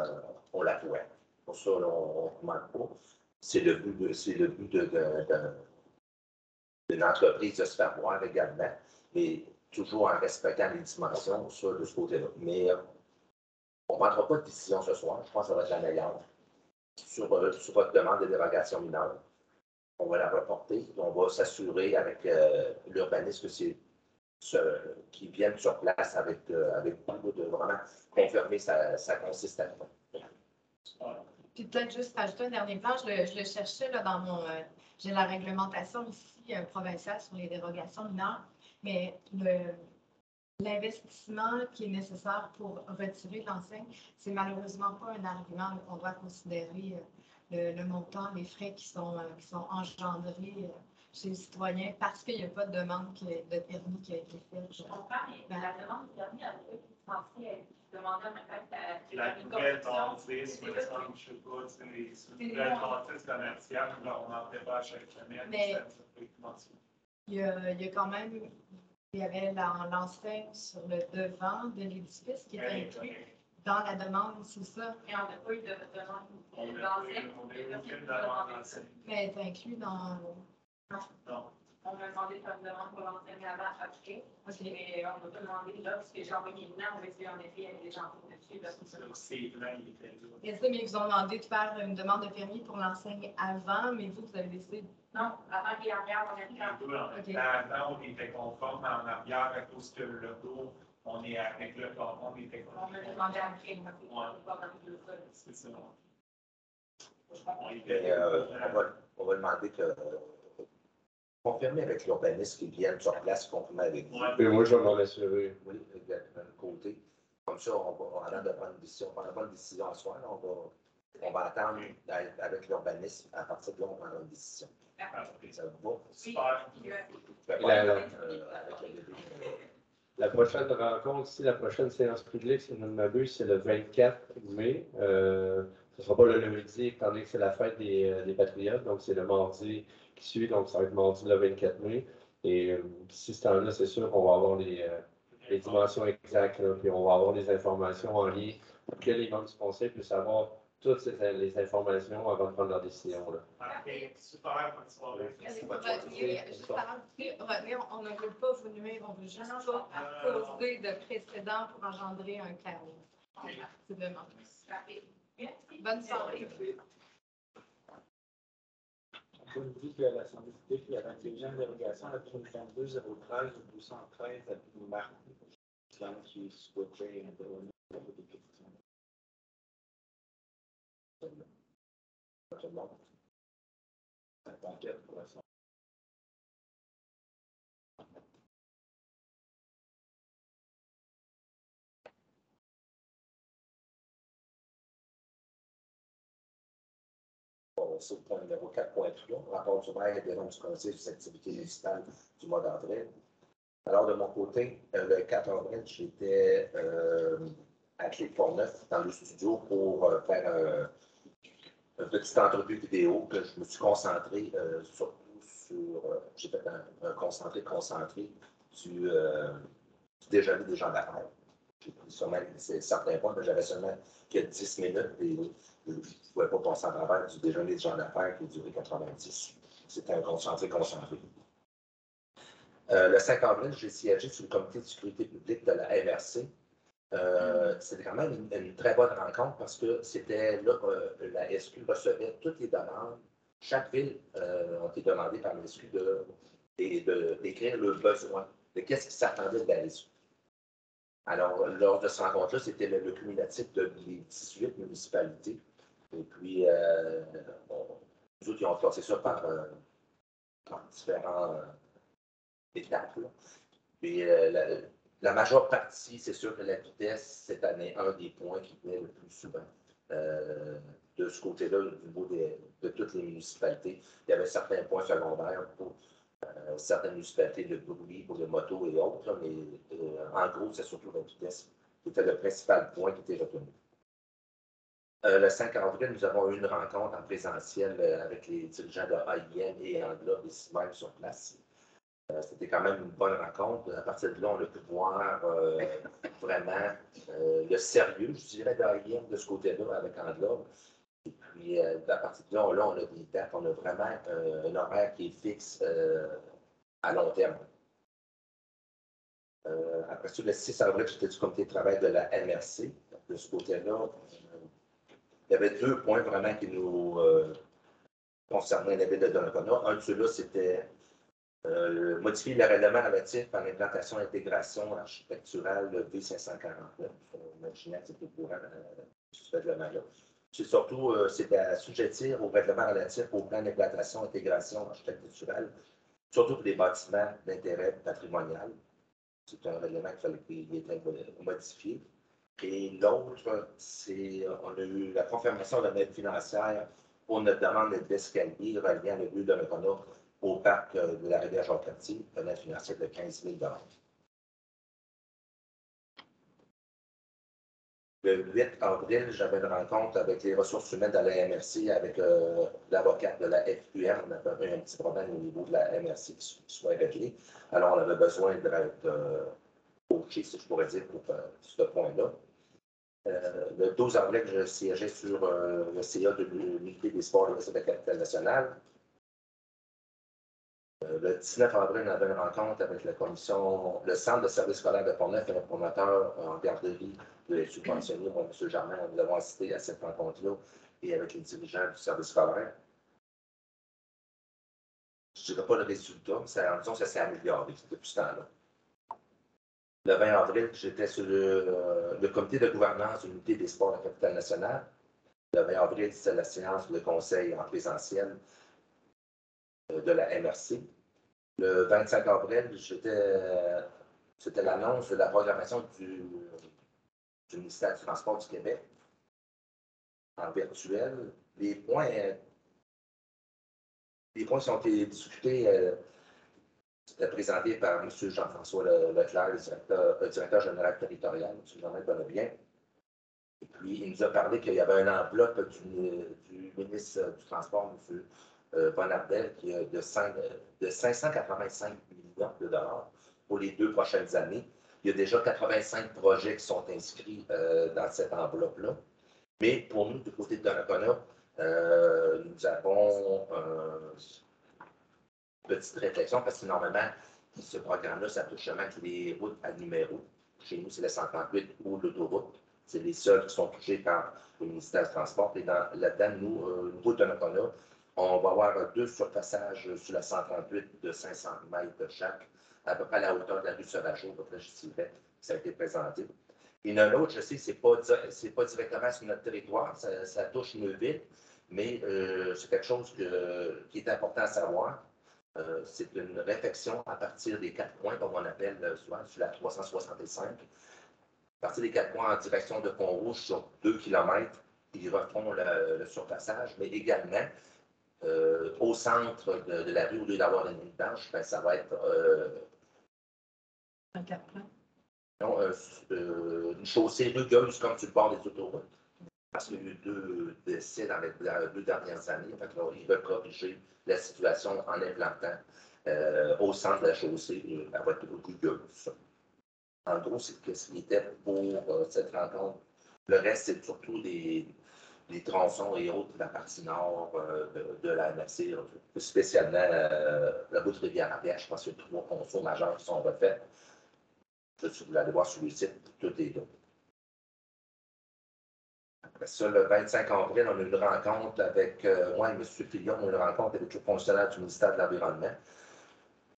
[SPEAKER 1] on la voit. Pour ça, là, on ne manque pas. C'est le but d'une entreprise de se faire voir également, mais toujours en respectant les dimensions, ça, de ce côté-là. Mais on ne prendra pas de décision ce soir. Je pense que ça va être la meilleure. Sur votre demande de dérogation mineure, on va la reporter. On va s'assurer avec l'urbanisme que c'est qui viennent sur place avec vous de vraiment confirmer sa consistance.
[SPEAKER 3] Puis peut-être juste rajouter un dernier plan, je le cherchais là, dans mon... j'ai la réglementation ici provinciale sur les dérogations mineures, mais l'investissement qui est nécessaire pour retirer l'enseigne, c'est malheureusement pas un argument qu'on doit considérer le montant, les frais qui sont engendrés chez les citoyens parce qu'il n'y a pas de demande de permis qui a été faite.
[SPEAKER 6] Je comprends, mais la demande de permis, elle est censée être demandée en même temps que
[SPEAKER 7] la nouvelle bâtisse, 60, je ne sais pas, c'est une nouvelle bâtisse commerciale, on n'en fait pas à chaque semaine.
[SPEAKER 3] Mais il y a quand même, il y avait l'enseigne sur le devant de l'édifice qui était inclus dans la demande, c'est ça.
[SPEAKER 6] Et on n'a pas eu de demande
[SPEAKER 7] d'enseigne.
[SPEAKER 3] Mais elle est inclus dans...
[SPEAKER 7] Non.
[SPEAKER 6] On m'a demandé de faire une demande pour l'enseigne avant, après. Mais on m'a pas demandé là, parce que j'ai envoyé une lettre, mais en effet, il y avait des gens dessus.
[SPEAKER 7] C'est plein, il était là.
[SPEAKER 3] Mais ça, mais ils vous ont demandé de faire une demande de permis pour l'enseigne avant, mais vous avez décidé.
[SPEAKER 6] Non, avant et arrière, on a dit.
[SPEAKER 7] Avant, on était conforme, en arrière, à cause que le logo, on est avec le canton, on était conforme.
[SPEAKER 6] On m'a demandé après,
[SPEAKER 7] c'est ça.
[SPEAKER 1] On va demander que confirmer avec l'urbaniste qui vienne sur place, confirmer avec vous.
[SPEAKER 2] Et moi, je vais m'en assurer.
[SPEAKER 1] Oui, de notre côté. Comme ça, on va de prendre une décision. On prendra pas une décision en soi. On va attendre avec l'urbanisme. À partir de là, on prendra une décision. Ça va?
[SPEAKER 7] Super.
[SPEAKER 2] La prochaine rencontre, ici, la prochaine séance publique, si je ne m'abuse, c'est le 24 mai. Ce ne sera pas le lundi, étant donné que c'est la fête des Patriotes, donc c'est le mardi qui suit, donc ça va être mardi le 24 mai. Et d'ici ce temps-là, c'est sûr qu'on va avoir les dimensions exactes, là, puis on va avoir des informations en lien pour que les membres du conseil puissent avoir toutes les informations avant de prendre leur décision. Là.
[SPEAKER 7] Super, bonne soirée.
[SPEAKER 3] Juste avant de revenir, on ne veut pas vous nuire, on veut juste pas causer de précédent pour engendrer un chaos. C'est vraiment bonne soirée.
[SPEAKER 5] On peut dire que l'Assemblée publique, il y avait une deuxième dérogation à 2022 013 ou 213 à Marc, qui souhaitait intervenir avec des questions. T'inquiète pour ça.
[SPEAKER 1] C'est le point numéro 4.3, rapport du maire et des membres du conseil des activités municipales du mois d'avril. Alors, de mon côté, le 4 avril, j'étais à Clé-de-Pont-Neuf dans le studio pour faire une petite entrevue vidéo que je me suis concentré surtout sur. J'ai fait un concentré du déjeuner des gens d'affaires. J'ai pris sûrement certains points, mais j'avais seulement que 10 minutes et je ne pouvais pas passer en travers du déjeuner des gens d'affaires qui a duré 90. C'était un concentré. Le 5 avril, j'ai siégé sur le comité de sécurité publique de la MRC. C'était quand même une très bonne rencontre parce que c'était là que la SQ recevait toutes les demandes. Chaque ville a été demandée par la SQ d'écrire leurs besoins, de qu'est-ce qui s'attendait de la SQ. Alors, lors de cette rencontre-là, c'était le cumulatif de les 18 municipalités. Et puis, nous autres, ils ont classé ça par différentes étapes. Là. Puis, la majeure partie, c'est sûr que la vitesse, cette année, un des points qui venait le plus souvent. De ce côté-là, au niveau de toutes les municipalités, il y avait certains points secondaires pour certaines municipalités de bruit, pour les motos et autres, là, mais en gros, c'est surtout la vitesse qui était le principal point qui était retenu. Le 5 avril, nous avons eu une rencontre en présentiel avec les dirigeants de AIM et Englobe ici même sur place. C'était quand même une bonne rencontre. À partir de là, on a pu voir vraiment le sérieux, je dirais, d'AIM de ce côté-là avec Englobe. Et puis, à partir de là, on a des dates, on a vraiment un horaire qui est fixe à long terme. Après ça, le 6 avril, j'étais du comité de travail de la MRC. De ce côté-là, il y avait deux points vraiment qui nous concernaient la ville de Donnacona. Un de ceux-là, c'était modifier le règlement relatif à l'implantation et intégration architecturale V549. Imaginez que c'est au courant de ce règlement-là. C'est surtout c'est assujettir au règlement relatif au plan d'implantation et intégration architecturale, surtout pour les bâtiments d'intérêt patrimonial. C'est un règlement qu'il était modifié. Et l'autre, c'est on a eu la confirmation de l'aide financière pour notre demande d'escalier reliant le lieu de Donnacona au parc de la rivière Jacques-Cartier, une aide financière de 15 000 $. Le 8 avril, j'avais une rencontre avec les ressources humaines de la MRC, avec l'avocate de la FUR. On avait un petit problème au niveau de la MRC qui soit réglé. Alors, on avait besoin d'être coaché, si je pourrais dire, pour ce point-là. Le 12 avril, je siégeais sur le CA de l'unité des sports de la capitale nationale. Le 19 avril, on avait une rencontre avec la commission, le centre de service scolaire de Pont-Neuf et le promoteur en garderie de les subventionner. Bon, M. Germain, nous l'avons assisté à cette rencontre-là et avec les dirigeants du service scolaire. Je ne dirais pas le résultat, mais disons que ça s'est amélioré depuis ce temps-là. Le 20 avril, j'étais sur le comité de gouvernance de l'unité des sports de la capitale nationale. Le 20 avril, c'était la séance de conseil en présentiel de la MRC. Le 25 avril, c'était l'annonce de la programmation du ministère du Transport du Québec en virtuel. Les points qui ont été discutés, c'était présenté par M. Jean-François Leclerc, le directeur général territorial, M. Jean-Marc Bonnebien. Et puis, il nous a parlé qu'il y avait une enveloppe du ministre du Transport, M. Bonnardel, qui est de 585 millions de dollars pour les 2 prochaines années. Il y a déjà 85 projets qui sont inscrits dans cette enveloppe-là. Mais pour nous, du côté de Donnacona, nous avons une petite réflexion parce que normalement, ce programme-là, ça touche seulement les routes à numéro. Chez nous, c'est la 138 ou l'autoroute. C'est les seuls qui sont touchés par le ministère du Transport. Et là-dedans, nous, une route de Donnacona, on va avoir 2 surpassages sur la 138 de 500 mètres chaque, à peu près à la hauteur de la rue Sauvageau, à peu près, je dirais, ça a été présenté. Il y en a un autre, je sais, ce n'est pas directement sur notre territoire, ça touche une ville, mais c'est quelque chose qui est important à savoir. C'est une réflexion à partir des 4 points, comme on appelle souvent, sur la 365. À partir des 4 points en direction de Pont-Rouge sur 2 km, ils refont le surpassage, mais également au centre de la rue, au lieu d'avoir une ligne blanche, ben, ça va être
[SPEAKER 3] un 4 points.
[SPEAKER 1] Non, une chaussée rugueuse comme sur le bord des autoroutes. Parce qu'il y a eu 2 décès dans les 2 dernières années. Fait que là, ils veulent corriger la situation en implantant au centre de la chaussée, elle va être rugueuse. En gros, c'est ce qui était pour cette rencontre. Le reste, c'est surtout des tronçons et autres de la partie nord de la MRC, spécialement la bout de Rivière-à-Pierre. Je pense qu'il y a 3 ponceaux majeurs qui sont refaits. Si vous voulez aller voir sur le site, tout est là. Après ça, le 25 avril, on a eu une rencontre avec moi et M. Fillon, on a eu une rencontre avec le fonctionnaire du ministère de l'Environnement.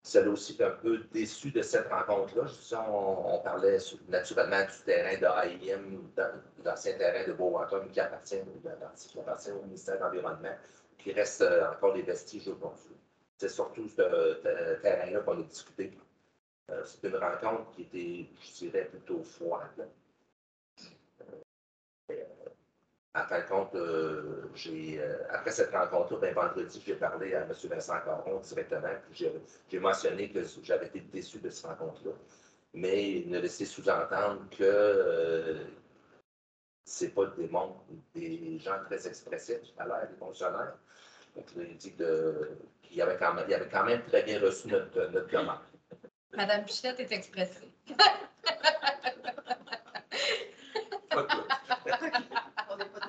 [SPEAKER 1] Celle aussi un peu déçu de cette rencontre-là. On parlait naturellement du terrain de IEM, de l'ancien terrain de Beauwater, qui appartient au ministère de l'Environnement, qui reste encore des vestiges aujourd'hui. C'est surtout ce terrain-là qu'on a discuté. C'est une rencontre qui était, je dirais, plutôt froide. En fin de compte, après cette rencontre-là, ben, vendredi, j'ai parlé à M. Vincent Caron directement. J'ai mentionné que j'avais été déçu de cette rencontre-là, mais il ne laissait sous-entendre que ce n'est pas des gens très expressifs à l'air des fonctionnaires. Donc, il dit qu'il avait quand même très bien reçu notre demande.
[SPEAKER 3] Madame Pichette est expressive.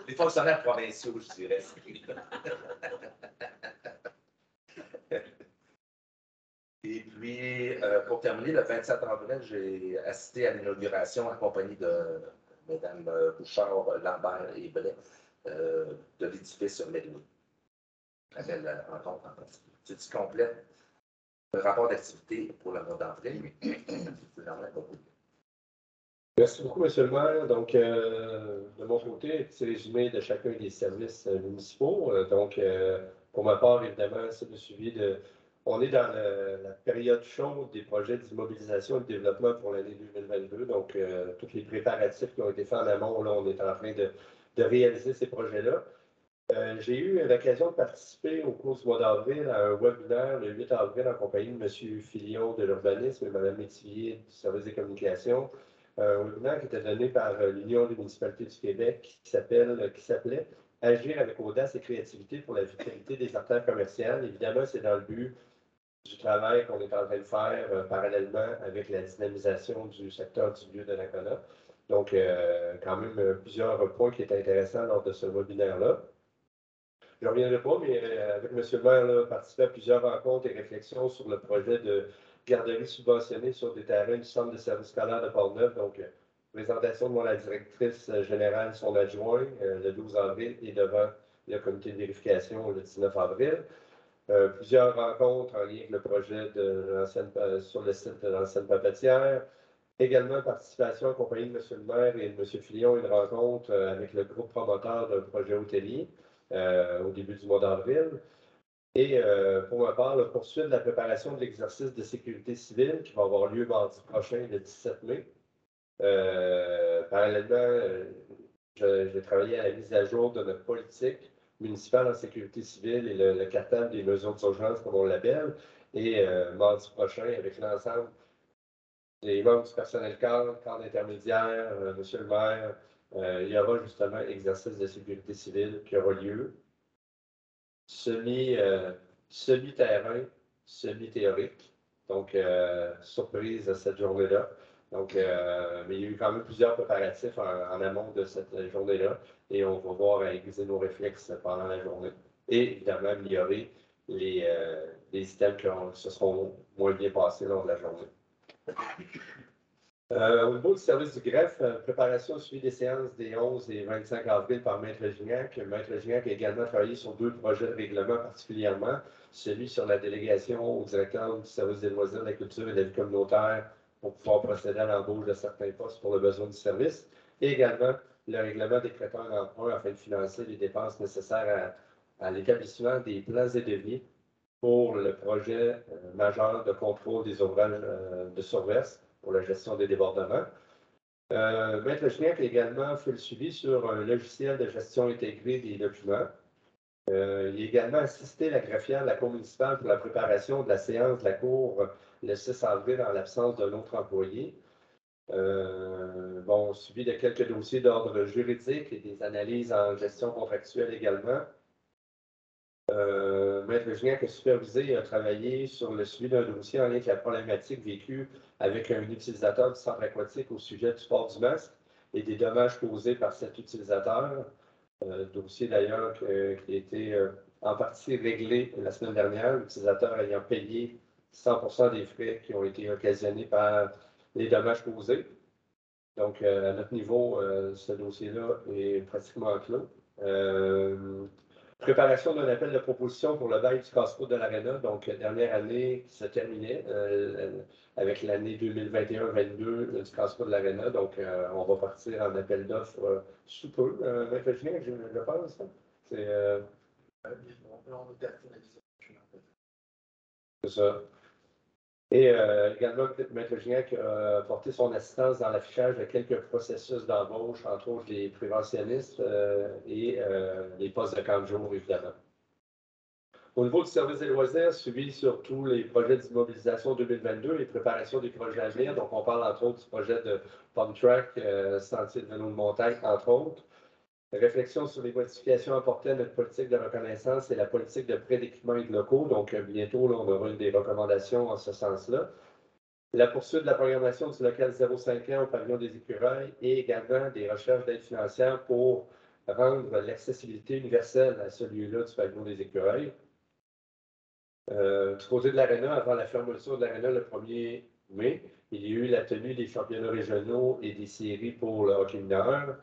[SPEAKER 1] Les fonctionnaires provinciaux, je dirais. Et puis, pour terminer, le 27 avril, j'ai assisté à l'inauguration accompagné de Mme Bouchard, Lambert et Blais de l'édifice Médouin. La belle rencontre en principe. C'est complet. Le rapport d'activité pour le mois d'avril.
[SPEAKER 2] Merci beaucoup, M. le maire. Donc, de mon côté, un petit résumé de chacun des services municipaux. Pour ma part, évidemment, c'est le suivi de... On est dans la période chaude des projets d'immobilisation et de développement pour l'année 2022. Donc, tous les préparatifs qui ont été faits en amont, là, on est en train de réaliser ces projets-là. J'ai eu l'occasion de participer au cours du mois d'avril à un webinaire le 8 avril en compagnie de M. Fillon de l'urbanisme et Mme Métivier du service des communications. Un webinaire qui était donné par l'Union des municipalités du Québec qui s'appelait « Agir avec audace et créativité pour la vitalité des artères commerciales ». Évidemment, c'est dans le but du travail qu'on est en train de faire parallèlement avec la dynamisation du secteur du lieu de l'Ancona. Donc, quand même plusieurs points qui étaient intéressants lors de ce webinaire-là. Je ne reviendrai pas, mais avec M. le maire, là, participé à plusieurs rencontres et réflexions sur le projet de garderie subventionnée sur des terrains du centre de service scolaire de Portneuf. Donc, présentation devant la directrice générale, son adjoint, le 12 avril, et devant le comité de vérification le 19 avril. Plusieurs rencontres en lien avec le projet sur le site de l'ancienne papetière. Également, participation en compagnie de M. le maire et de M. Fillon, une rencontre avec le groupe promoteur d'un projet hôtelier. Au début du mois d'avril. Et pour ma part, la poursuite de la préparation de l'exercice de sécurité civile qui va avoir lieu mardi prochain, le 17 mai. Parallèlement, j'ai travaillé à la mise à jour de notre politique municipale en sécurité civile et le cartable des mesures d'urgence, comme on l'appelle. Et mardi prochain, avec l'ensemble des membres du personnel cadre intermédiaire, M. le maire, il y aura justement exercice de sécurité civile qui aura lieu, semi-terrain, semi-théorique. Donc, surprise cette journée-là. Donc, mais il y a eu quand même plusieurs préparatifs en amont de cette journée-là et on va voir à aiguiser nos réflexes pendant la journée. Et évidemment, améliorer les items qui se seront moins bien passés lors de la journée. Au niveau du service du greffe, préparation suivi des séances des 11 et 25 avril par Maître Gignac. Maître Gignac a également travaillé sur 2 projets de règlement particulièrement, celui sur la délégation au directeur du service des loisirs, de la culture et de la vie communautaire pour pouvoir procéder à l'embauche de certains postes pour le besoin du service, et également le règlement des prêteurs d'emprunt afin de financer les dépenses nécessaires à l'établissement des plans et devis pour le projet majeur de contrôle des ouvrages de surverse pour la gestion des débordements. Maître Gignac a également fait le suivi sur un logiciel de gestion intégrée des documents. Il a également assisté la greffière de la Cour municipale pour la préparation de la séance de la Cour le 6 avril en l'absence d'un autre employé. Suivi de quelques dossiers d'ordre juridique et des analyses en gestion contractuelle également. Maître Gignac a supervisé et a travaillé sur le suivi d'un dossier en lien avec la problématique vécue avec un utilisateur du centre aquatique au sujet du port du masque et des dommages causés par cet utilisateur. Dossier d'ailleurs qui a été en partie réglé la semaine dernière, l'utilisateur ayant payé 100% des frais qui ont été occasionnés par les dommages causés. Donc, à notre niveau, ce dossier-là est pratiquement clos. Préparation d'un appel de proposition pour le bail du casse-croûte de l'Arena. Donc, dernière année qui se terminait avec l'année 2021-22 du casse-croûte de l'Arena. Donc, on va partir en appel d'offres sous peu. Maître Julien, je pense. C'est ça. Et également, Maître Gignac a apporté son assistance dans l'affichage de quelques processus d'embauche, entre autres les préventionnistes et les postes de camp de jour, évidemment. Au niveau du service des loisirs, suivi sur tous les projets d'immobilisation 2022 et préparation des projets à venir. Donc, on parle entre autres du projet de pump track, sentier de vélo de montagne, entre autres. Réflexion sur les modifications apportées à notre politique de reconnaissance et la politique de prêt d'équipements locaux. Donc, bientôt, là, on aura une des recommandations en ce sens-là. La poursuite de la programmation du local 0,5 ans au pavillon des Écureuils et également des recherches d'aide financière pour rendre l'accessibilité universelle à ce lieu-là du pavillon des Écureuils. Du côté de l'Arena, avant la fermeture de l'Arena le 1er mai, il y a eu la tenue des championnats régionaux et des séries pour le hockey mineur.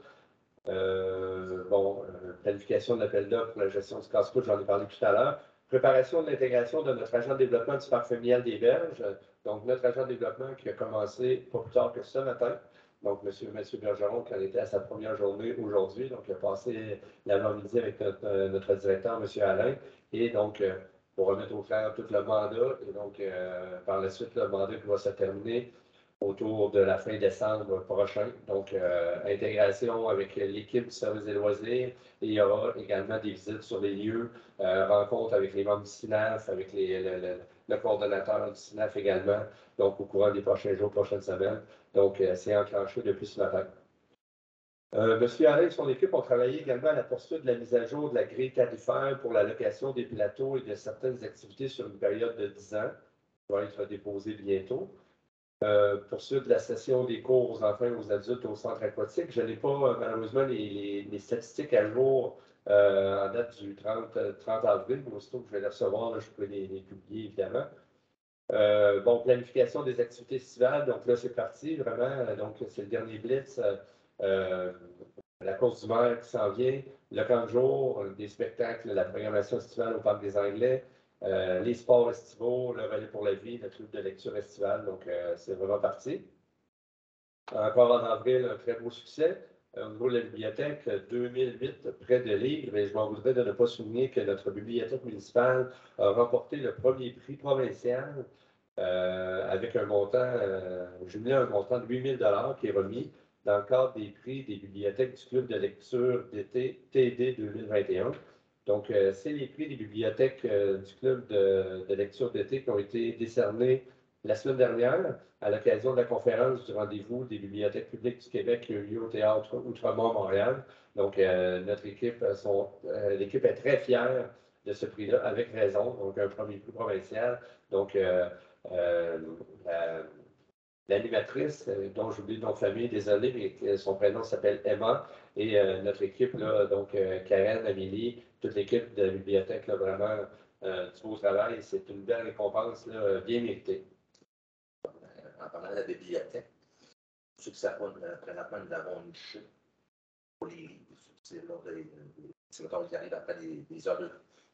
[SPEAKER 2] Planification de l'appel d'offres pour la gestion du casse-croûte, j'en ai parlé tout à l'heure. Préparation de l'intégration de notre agent de développement du parc familial des Berges. Donc, notre agent de développement qui a commencé pas plus tard que ce matin. Donc, M. Bergeron, qui en était à sa première journée aujourd'hui. Donc, il a passé l'avant-midi avec notre directeur, M. Alain. Et donc, pour remettre au clair tout le mandat. Et donc, par la suite, le mandat qui va se terminer autour de la fin décembre prochain. Donc, intégration avec l'équipe du service des loisirs. Et il y aura également des visites sur les lieux, rencontres avec les membres du SINAF, avec le coordonnateur du SINAF également, donc au courant des prochains jours, prochaines semaines. Donc, c'est enclenché depuis ce matin. Monsieur Alain et son équipe ont travaillé également à la poursuite de la mise à jour de la grille tarifaire pour la location des plateaux et de certaines activités sur une période de 10 ans, qui va être déposée bientôt. Poursuite de la session des cours aux enfants et aux adultes au centre aquatique. Je n'ai pas malheureusement les statistiques à jour en date du 30 avril, mais aussitôt que je vais les recevoir, là, je peux les publier évidemment. Planification des activités estivales. Donc là, c'est parti vraiment. Donc, c'est le dernier blitz. La course du maire qui s'en vient, le camp de jour, des spectacles, la programmation estivale au Parc des Anglais. Les sports estivaux, le relais pour la vie, le club de lecture estivale. Donc, c'est vraiment parti. Encore en avril, un très beau succès. Au niveau de la bibliothèque, 2008 près de livres. Et je m'en voudrais de ne pas souligner que notre bibliothèque municipale a remporté le premier prix provincial avec un montant, jumelé un montant de 8 000 qui est remis dans le cadre des prix des bibliothèques du club de lecture d'été TD 2021. Donc, c'est les prix des bibliothèques du club de lecture d'été qui ont été décernés la semaine dernière à l'occasion de la conférence du rendez-vous des bibliothèques publiques du Québec qui a eu lieu au Théâtre Outremont, Montréal. Donc, notre équipe, l'équipe est très fière de ce prix-là, avec raison. Donc, un premier prix provincial. Donc, l'animatrice, dont j'oublie le nom de famille, désolé, mais son prénom s'appelle Emma, et notre équipe, là, donc Karen, Amélie, toute l'équipe de la bibliothèque, là, vraiment du beau travail. C'est une belle récompense là, bien méritée.
[SPEAKER 1] En parlant de la bibliothèque, ceux qui savent présentement, nous avons une chute pour les livres. C'est lors des mettons, qui arrivent après des heures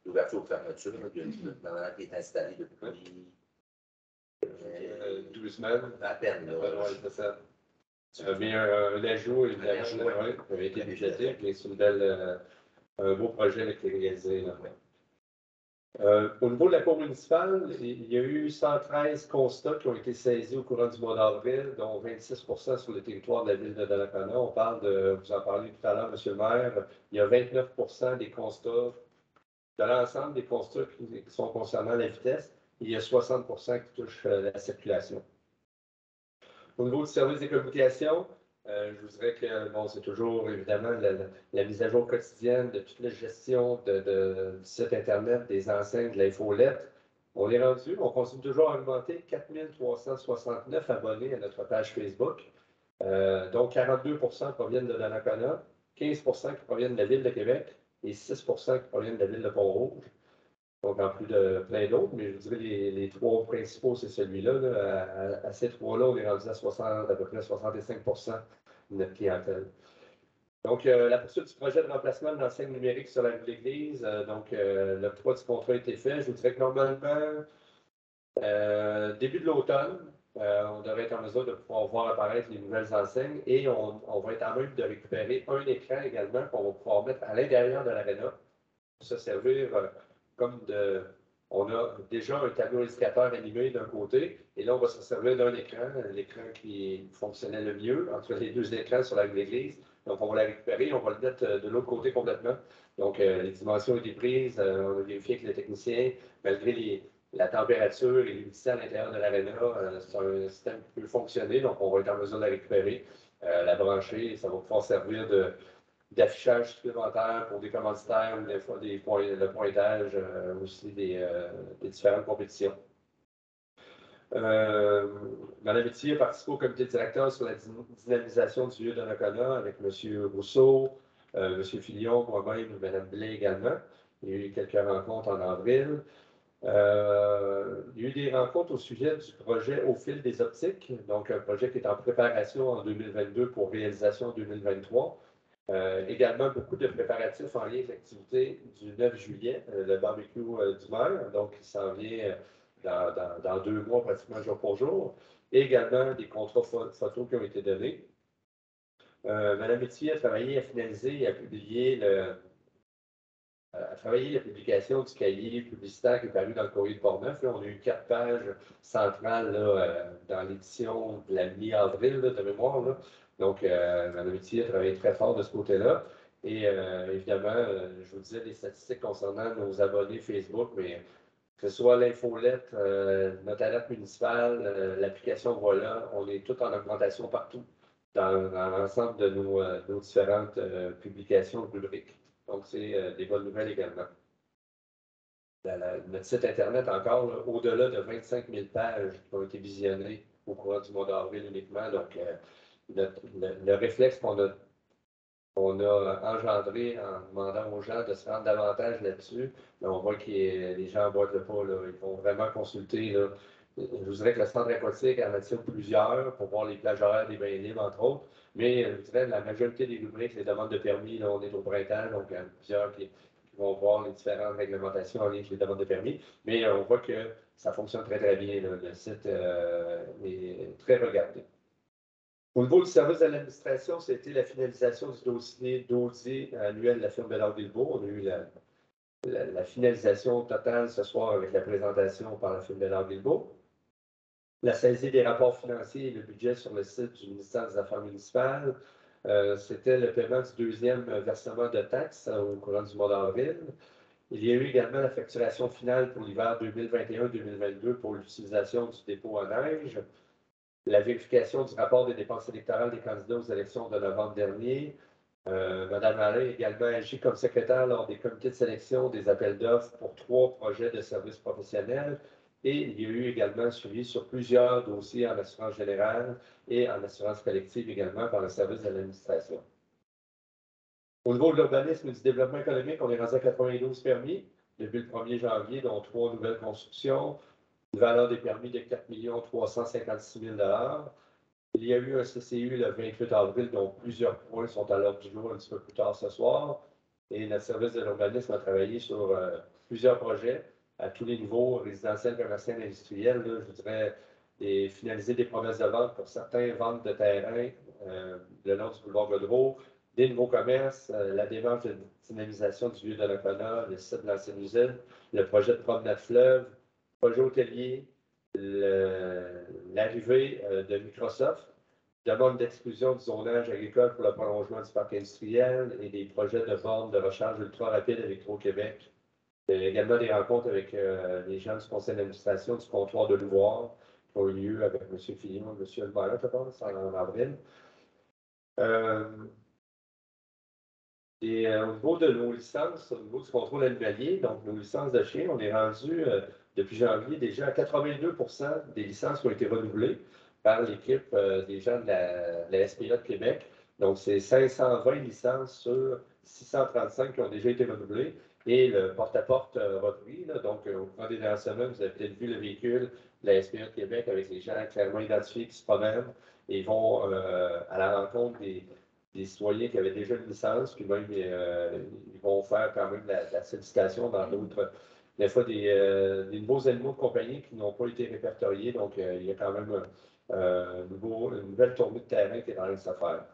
[SPEAKER 1] d'ouverture ou de fermeture. Il y a une chute maintenant qui est installée depuis
[SPEAKER 2] 12 semaines.
[SPEAKER 1] À peine.
[SPEAKER 2] C'est ça. Mais un ajout, évidemment, avec les bibliothèques, mais c'est un beau projet qui est réalisé. Là. Au niveau de la Cour municipale, il y a eu 113 constats qui ont été saisis au courant du mois d'avril, dont 26 sur le territoire de la ville de Donnacona. On parle vous en parliez tout à l'heure, M. le maire, il y a 29 des constats, de l'ensemble des constats qui sont concernant la vitesse, il y a 60 qui touchent la circulation. Au niveau du service des communications, je vous dirais que c'est toujours évidemment la mise à jour quotidienne de toute la gestion du site Internet, des enseignes, de l'infolette. On est rendu, on continue toujours à augmenter 4 369 abonnés à notre page Facebook. Donc 42 proviennent de Donnacona, 15 qui proviennent de la ville de Québec et 6 qui proviennent de la ville de Pont-Rouge. Donc, en plus de plein d'autres, mais je vous dirais les trois principaux, c'est celui-là. Là. À ces trois-là, on est rendu à peu près 65 de notre clientèle. Donc, la poursuite du projet de remplacement de l'enseigne numérique sur la rue de l'Église. L'octroi du contrat a été fait. Je vous dirais que normalement, début de l'automne, on devrait être en mesure de pouvoir voir apparaître les nouvelles enseignes et on va être en mesure de récupérer un écran également qu'on va pouvoir mettre à l'intérieur de l'aréna pour se servir comme de. On a déjà un tableau indicateur animé d'un côté et là, on va se servir d'un écran, l'écran qui fonctionnait le mieux entre les deux écrans sur la rue de l'Église. Donc, on va la récupérer, on va le mettre de l'autre côté complètement. Donc, les dimensions ont été prises, on a vérifié avec le technicien, malgré la température et l'humidité à l'intérieur de l'aréna, c'est un système qui peut fonctionner, donc on va être en mesure de la récupérer, la brancher, et ça va pouvoir servir d'affichage supplémentaire pour des commanditaires ou des fois le pointage aussi des différentes compétitions. Madame Métier a participé au comité directeur sur la dynamisation du lieu de Donnacona avec M. Rousseau, M. Filion, moi-même, Mme Blais également. Il y a eu quelques rencontres en avril. Il y a eu des rencontres au sujet du projet Au fil des optiques, donc un projet qui est en préparation en 2022 pour réalisation en 2023. Également, beaucoup de préparatifs en lien avec l'activité du 9 juillet, le barbecue du maire, donc qui s'en vient dans 2 mois, pratiquement jour pour jour. Et également des contrats photos qui ont été donnés. Mme Métier a travaillé à finaliser et à publier la publication du cahier publicitaire qui est paru dans le courrier de Portneuf. Là, on a eu 4 pages centrales là, dans l'édition de la mi-avril de mémoire. Là. Donc, Mme Métier a travaillé très fort de ce côté-là. Et évidemment, je vous disais des statistiques concernant nos abonnés Facebook, mais que ce soit l'infolette, notre alerte municipale, l'application Voilà, on est tout en augmentation partout dans l'ensemble de nos différentes publications rubriques. Donc, c'est des bonnes nouvelles également. Notre site Internet, encore, au-delà de 25 000 pages qui ont été visionnées au cours du mois d'avril uniquement. Donc, le réflexe qu'on a engendré en demandant aux gens de se rendre davantage là-dessus, on voit que les gens emboîtent le pas. Là, ils vont vraiment consulter. Là. Je vous dirais que le centre aquatique en attire plusieurs pour voir les plages horaires des bains libres, entre autres. Mais je dirais la majorité des rubriques, les demandes de permis, là, on est au printemps, donc il y en a plusieurs qui vont voir les différentes réglementations en lien avec les demandes de permis. Mais on voit que ça fonctionne très, très bien. Là. Le site est très regardé. Au niveau du service de l'administration, c'était la finalisation du dossier d'audit annuel de la firme Bédard-Guilbeault. On a eu la finalisation totale ce soir avec la présentation par la firme Bédard-Guilbeault. La saisie des rapports financiers et le budget sur le site du ministère des Affaires municipales. C'était le paiement du deuxième versement de taxes au courant du mois d'avril. Il y a eu également la facturation finale pour l'hiver 2021-2022 pour l'utilisation du dépôt à neige. La vérification du rapport des dépenses électorales des candidats aux élections de novembre dernier. Mme Alain a également agi comme secrétaire lors des comités de sélection des appels d'offres pour 3 projets de services professionnels. Et il y a eu également un suivi sur plusieurs dossiers en assurance générale et en assurance collective également par le service de l'administration. Au niveau de l'urbanisme et du développement économique, on est rendu à 92 permis depuis le 1er janvier, dont 3 nouvelles constructions. Une valeur des permis de 4 356 000 $. Il y a eu un CCU le 28 avril, dont plusieurs points sont à l'ordre du jour un petit peu plus tard ce soir. Et notre service de l'urbanisme a travaillé sur plusieurs projets à tous les niveaux, résidentiels, commercial, industriel. Là, je dirais finaliser des promesses de vente pour certains ventes de terrain le long du boulevard Godreau, des nouveaux commerces, la démarche de dynamisation du lieu de Donnacona, le site de l'ancienne usine, le projet de promenade fleuve, projet hôtelier, l'arrivée de Microsoft, demande d'exclusion du zonage agricole pour le prolongement du parc industriel et des projets de bornes de recharge ultra rapide avec Hydro-Québec. Il y a également des rencontres avec les gens du conseil d'administration du comptoir de Louvoire qui ont eu lieu avec M. Fillon et M. Elbert, je pense, en avril. Et au niveau de nos licences, au niveau du contrôle animalier, donc nos licences de chiens, on est rendu depuis janvier déjà à 82 % des licences qui ont été renouvelées par l'équipe des gens de la SPA de Québec. Donc, c'est 520 licences sur 635 qui ont déjà été renouvelées. et le porte-à-porte repris. Là. Donc, au cours des dernières semaines, vous avez peut-être vu le véhicule de la SPA de Québec avec les gens clairement identifiés qui se promènent et vont à la rencontre des citoyens qui avaient déjà une licence, puis même ils vont faire quand même la sollicitation dans d'autres, des fois des nouveaux animaux de compagnie qui n'ont pas été répertoriés. Donc, il y a quand même une nouvelle tournée de terrain qui est en train de se faire.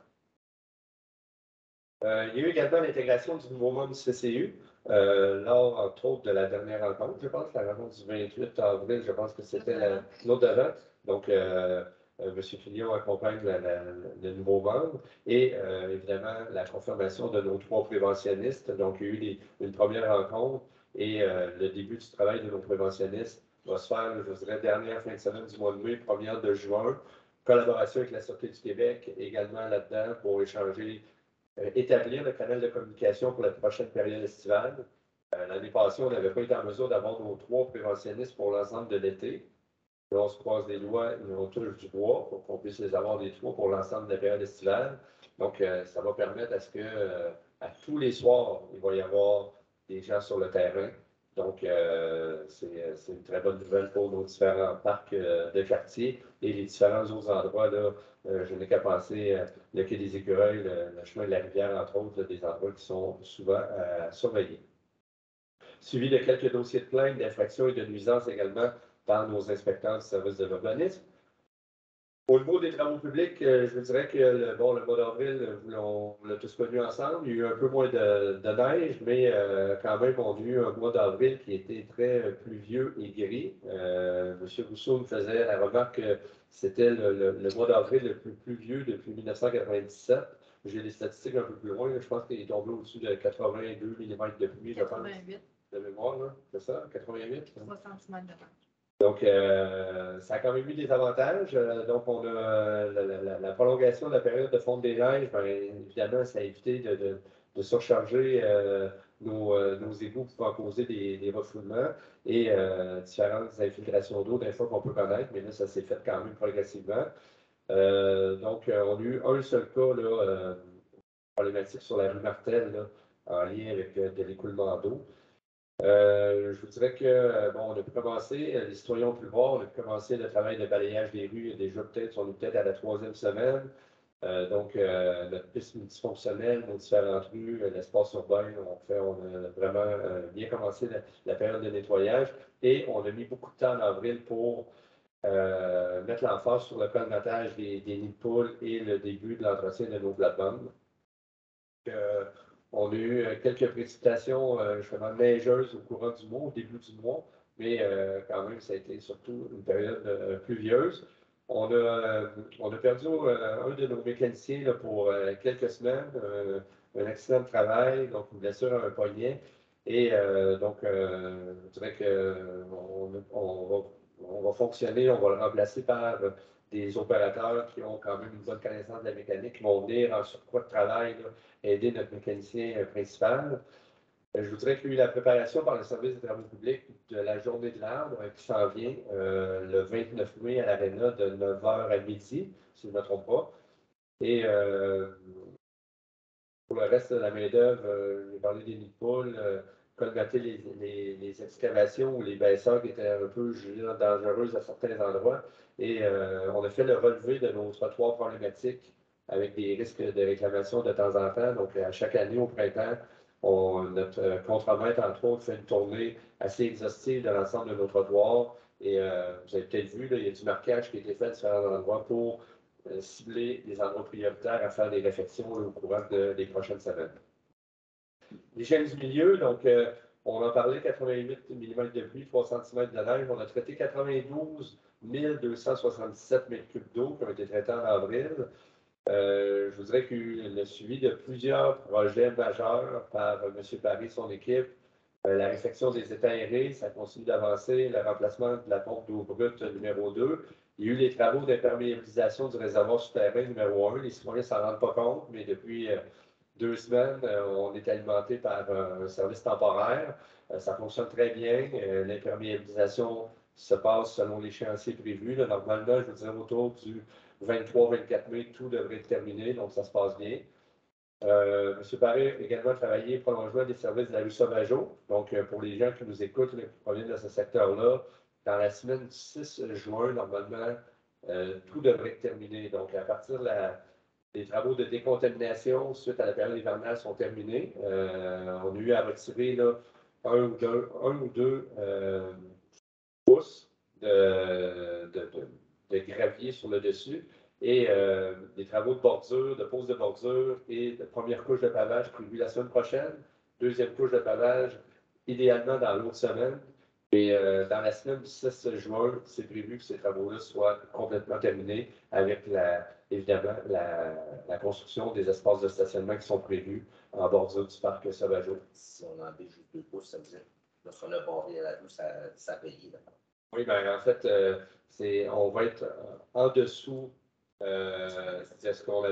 [SPEAKER 2] Il y a eu également l'intégration du nouveau membre du CCU, lors, entre autres, de la dernière rencontre, je pense, la rencontre du 28 avril, je pense que c'était l'autre d'avant. Donc, M. Fillon accompagne le nouveau membre et évidemment la confirmation de nos 3 préventionnistes. Donc, il y a eu une première rencontre et le début du travail de nos préventionnistes va se faire, je dirais, dernière fin de semaine du mois de mai, première de juin. Collaboration avec la Sûreté du Québec également là-dedans pour échanger, établir le canal de communication pour la prochaine période estivale. L'année passée, on n'avait pas été en mesure d'avoir nos 3 préventionnistes pour l'ensemble de l'été. Là, on se croise les doigts et on touche du bois pour qu'on puisse les avoir des 3 pour l'ensemble de la période estivale. Donc, ça va permettre à ce que à tous les soirs, il va y avoir des gens sur le terrain. Donc, c'est une très bonne nouvelle pour nos différents parcs de quartier et les différents autres endroits. Là, je n'ai qu'à penser le quai des Écureuils, le chemin de la rivière, entre autres, là, des endroits qui sont souvent surveillés. Suivi de quelques dossiers de plainte, d'infractions et de nuisances également par nos inspecteurs du service de l'urbanisme. Au niveau des travaux publics, je vous dirais que le mois d'avril, on l'a tous connu ensemble. Il y a eu un peu moins de neige, mais quand même, on a eu un mois d'avril qui était très pluvieux et gris. M. Rousseau me faisait la remarque que c'était le mois d'avril le plus pluvieux depuis 1997. J'ai les statistiques un peu plus loin. Je pense qu'il est tombé au-dessus de 82 mm de pluie,
[SPEAKER 3] 88.
[SPEAKER 2] De mémoire, c'est ça? 88?
[SPEAKER 3] 3 cm de neige.
[SPEAKER 2] Donc, ça a quand même eu des avantages. Donc, on a la prolongation de la période de fonte des neiges. Bien, évidemment, ça a évité de surcharger nos égouts pouvant causer des refoulements et différentes infiltrations d'eau, des fois qu'on peut connaître, mais là, ça s'est fait quand même progressivement. Donc, on a eu un seul cas là, problématique sur la rue Martel, là, en lien avec de l'écoulement d'eau. Je vous dirais que, bon, on a pu commencer, les citoyens ont pu le voir, on a pu commencer le travail de balayage des rues, déjà peut-être, on est peut-être à la 3e semaine. Donc, notre piste multifonctionnelle, nos différentes rues, l'espace urbain, on a vraiment bien commencé la période de nettoyage et on a mis beaucoup de temps en avril pour mettre l'emphase sur le colmatage des nids de poules et le début de l'entretien de nos plates-bandes. On a eu quelques précipitations justement neigeuses au courant du mois, au début du mois, mais quand même, ça a été surtout une période pluvieuse. On a perdu un de nos mécaniciens là, pour quelques semaines, un accident de travail, donc une blessure à un poignet. Et donc, je dirais qu'on va fonctionner, on va le remplacer par des opérateurs qui ont quand même une bonne connaissance de la mécanique, qui vont venir en surcroît de travail, là, aider notre mécanicien principal. Je vous dirais qu'il y a eu la préparation par le service des travaux publics de la journée de l'arbre qui s'en vient le 29 mai à l'Arena de 9h à midi, si je ne me trompe pas. Et pour le reste de la main-d'œuvre, j'ai parlé des nids de poules, colmater les excavations ou les baisseurs qui étaient un peu dangereuses à certains endroits. Et on a fait le relevé de nos trottoirs problématiques avec des risques de réclamation de temps en temps. Donc, à chaque année au printemps, notre contremaître, entre autres, fait une tournée assez exhaustive de l'ensemble de nos trottoirs. Et vous avez peut-être vu, là, il y a du marquage qui a été fait à différents endroits pour cibler les endroits prioritaires à faire des réfections au courant des prochaines semaines. L'hygiène du milieu, donc on en parlait, 88 mm de pluie, 3 cm de neige. On a traité 92 277 m3 d'eau qui ont été traités en avril. Je vous dirais qu'il y a eu le suivi de plusieurs projets majeurs par M. Paris et son équipe. La réfection des étangs aérés, ça continue d'avancer. Le remplacement de la pompe d'eau brute numéro 2. Il y a eu les travaux d'imperméabilisation du réservoir souterrain numéro 1. Les citoyens ne s'en rendent pas compte, mais depuis 2 semaines, on est alimenté par un service temporaire. Ça fonctionne très bien. L'imperméabilisation se passe selon l'échéancier prévu. Là, normalement, je vous dirais autour du 23-24 mai, tout devrait être terminé, donc ça se passe bien. M. Paré a également travaillé prolongement des services de la rue Sauvageau. Donc, pour les gens qui nous écoutent, là, qui proviennent de ce secteur-là, dans la semaine du 6 juin, normalement, tout devrait être terminé. Donc, à partir des travaux de décontamination suite à la période hivernale sont terminés. On a eu à retirer là, un ou deux pouces de gravier sur le dessus et des travaux de bordure, de pose de bordure et de première couche de pavage prévue la semaine prochaine, deuxième couche de pavage idéalement dans l'autre semaine. Et dans la semaine du 6 juin, c'est prévu que ces travaux-là soient complètement terminés avec évidemment la construction des espaces de stationnement qui sont prévus en bordure du parc Sauvageau.
[SPEAKER 1] Si on en met juste 2 pouces, ça veut dire lorsqu'on a barré la rue, ça paye.
[SPEAKER 2] Oui, bien en fait, on va être en dessous de ce qu'on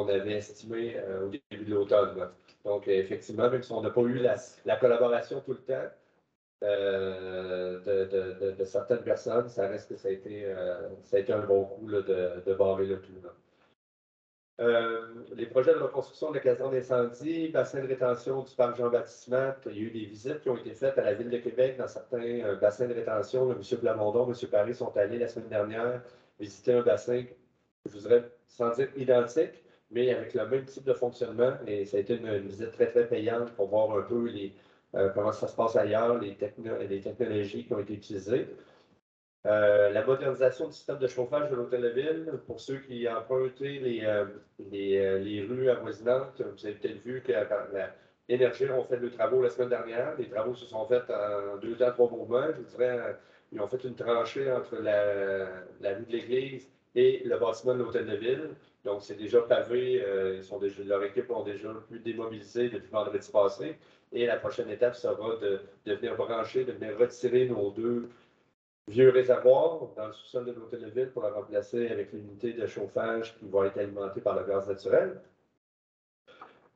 [SPEAKER 2] avait estimé au début de l'automne. Donc, effectivement, même si on n'a pas eu la collaboration tout le temps de certaines personnes, ça reste que ça a été un bon coup là, de barrer le tout. Les projets de reconstruction de la caserne d'incendie, bassin de rétention du parc Jean-Baptiste, il y a eu des visites qui ont été faites à la Ville de Québec dans certains bassins de rétention. M. Plamondon, M. Paris sont allés la semaine dernière visiter un bassin, je vous dirais, sans dire identique, mais avec le même type de fonctionnement. Et ça a été une visite très, très payante pour voir un peu comment ça se passe ailleurs, les technologies qui ont été utilisées. La modernisation du système de chauffage de l'Hôtel de Ville, pour ceux qui empruntent les rues avoisinantes, vous avez peut-être vu que l'Énergie ont fait des travaux la semaine dernière. Les travaux se sont faits en 2 temps, 3 mouvements. Je vous dirais, ils ont fait une tranchée entre la rue de l'Église et le bâtiment de l'Hôtel de Ville. Donc, c'est déjà pavé. Leur équipe ont déjà pu démobiliser depuis vendredi passé. Et la prochaine étape sera de venir brancher, de venir retirer nos 2 vieux réservoir dans le sous-sol de l'Hôtel de Ville pour la remplacer avec l'unité de chauffage qui va être alimentée par le gaz naturel.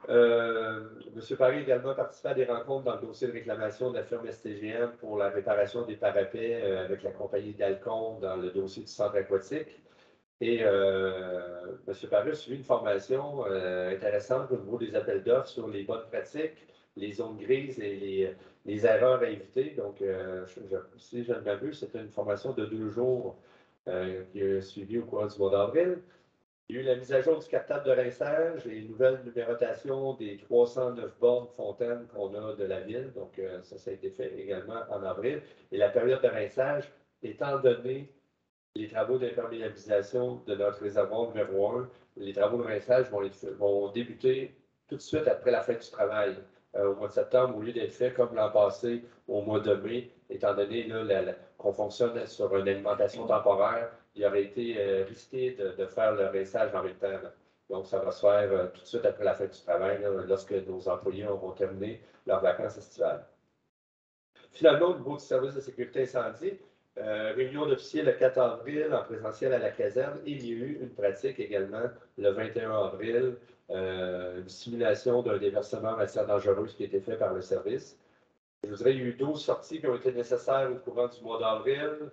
[SPEAKER 2] M. Paris a également participé à des rencontres dans le dossier de réclamation de la firme STGM pour la réparation des parapets avec la compagnie d'Alcon dans le dossier du centre aquatique. Et M. Paris a suivi une formation intéressante au niveau des appels d'offres sur les bonnes pratiques, les zones grises et les erreurs à éviter. Donc, si je ne m'abuse, c'était une formation de 2 jours qui a suivi au cours du mois d'avril. Il y a eu la mise à jour du captable de rinçage et une nouvelle numérotation des 309 bornes fontaines qu'on a de la ville. Donc, ça a été fait également en avril. Et la période de rinçage, étant donné les travaux d'imperméabilisation de notre réservoir numéro 1, les travaux de rinçage vont débuter tout de suite après la fin du travail. Au mois de septembre, au lieu d'être fait comme l'an passé au mois de mai, étant donné qu'on fonctionne sur une alimentation temporaire, il aurait été risqué de faire le rinçage en même temps. Donc, ça va se faire tout de suite après la fin du travail, lorsque nos employés auront terminé leurs vacances estivales. Finalement, au niveau du service de sécurité incendie, réunion d'officiers le 4 avril en présentiel à la caserne et il y a eu une pratique également le 21 avril, une simulation d'un déversement en matière dangereuse qui a été fait par le service. Je vous dirais qu'il y a eu 12 sorties qui ont été nécessaires au courant du mois d'avril.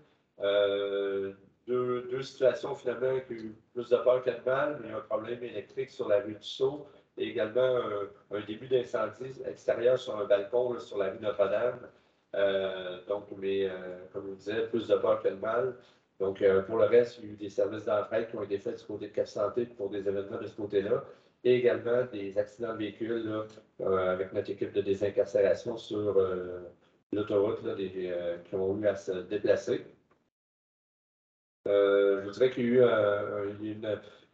[SPEAKER 2] Deux situations finalement qui ont eu plus de peur que de mal, mais un problème électrique sur la rue du Sceau et également un début d'incendie extérieur sur un balcon là, sur la rue Notre-Dame. Mais comme je vous disais, plus de peur que de mal. Donc, pour le reste, il y a eu des services d'entraide qui ont été faits du côté de Cap Santé pour des événements de ce côté-là. Et également des accidents de véhicules là, avec notre équipe de désincarcération sur l'autoroute qui ont eu à se déplacer. Je vous dirais qu'il y a eu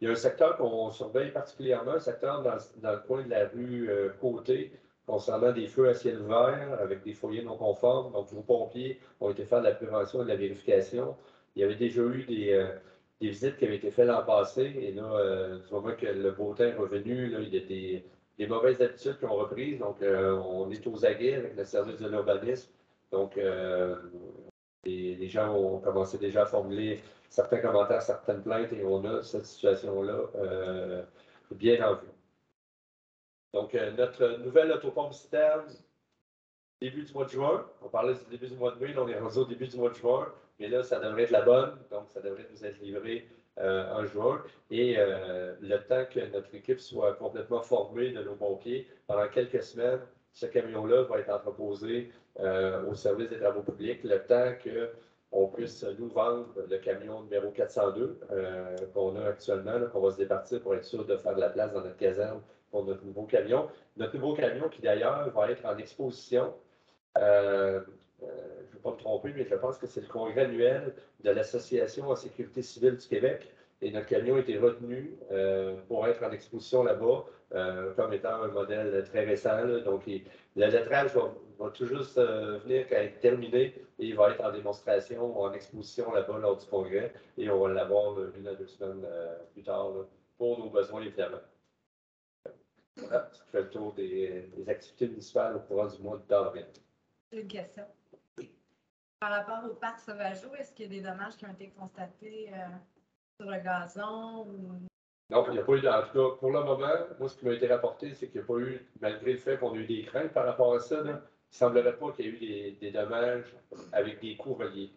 [SPEAKER 2] il y a un secteur qu'on surveille particulièrement, un secteur dans le coin de la rue Côté, concernant des feux à ciel ouvert avec des foyers non conformes. Donc, vos pompiers ont été faire de la prévention et de la vérification. Il y avait déjà eu des visites qui avaient été faites l'an passé. Et là, du moment que le beau temps est revenu, là, il y a des mauvaises habitudes qui ont repris. Donc, on est aux aguets avec le service de l'urbanisme. Donc, les gens ont commencé déjà à formuler certains commentaires, certaines plaintes, et on a cette situation-là bien en vue. Donc, notre nouvelle autopompe citerne, début du mois de juin. On parlait du début du mois de mai, là, on est rendu au début du mois de juin, mais là, ça devrait être la bonne. Donc, ça devrait nous être livré en juin. Et le temps que notre équipe soit complètement formée de nos pompiers, pendant quelques semaines, ce camion-là va être entreposé au service des travaux publics, le temps qu'on puisse nous vendre le camion numéro 402 qu'on a actuellement, qu'on va se départir pour être sûr de faire de la place dans notre caserne pour notre nouveau camion. Notre nouveau camion qui d'ailleurs va être en exposition. Je ne vais pas me tromper, mais je pense que c'est le congrès annuel de l'Association en sécurité civile du Québec. Et notre camion a été retenu pour être en exposition là-bas comme étant un modèle très récent. Là. Donc, le lettrage va tout juste venir être terminé et il va être en démonstration, en exposition là-bas lors du congrès. Et on va l'avoir 1 à 2 semaines plus tard là, pour nos besoins, évidemment. Voilà, ça fait le tour des activités municipales au courant du mois d'avril.
[SPEAKER 3] Une question. Par rapport au parc Sauvageau, est-ce qu'il y a des dommages qui ont été constatés sur le gazon? Ou...
[SPEAKER 2] Non, il n'y a pas eu, en tout cas, pour le moment, moi, ce qui m'a été rapporté, c'est qu'il n'y a pas eu, malgré le fait qu'on a eu des craintes par rapport à ça, là, il ne semblerait pas qu'il y ait eu des dommages avec des coûts reliés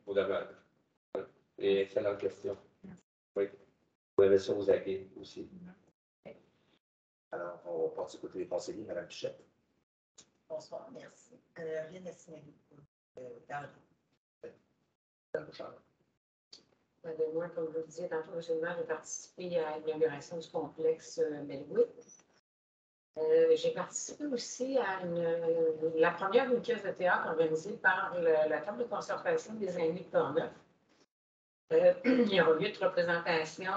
[SPEAKER 2] aux dommages. Et excellente question.
[SPEAKER 3] Merci.
[SPEAKER 2] Oui. Vous avez ça aux aguets aussi.
[SPEAKER 1] Alors, on va passer côté des conseillers, Mme Pichette.
[SPEAKER 8] Bonsoir, merci. Rien à signaler dans
[SPEAKER 1] Mme Bouchard.
[SPEAKER 9] Moi, comme je vous le disais tantôt, j'ai participé à l'inauguration du complexe Bellwood. J'ai participé aussi à la première d'une pièce de théâtre organisée par la Table de concertation des aînés de Portneuf. Il y aura lieu de représentation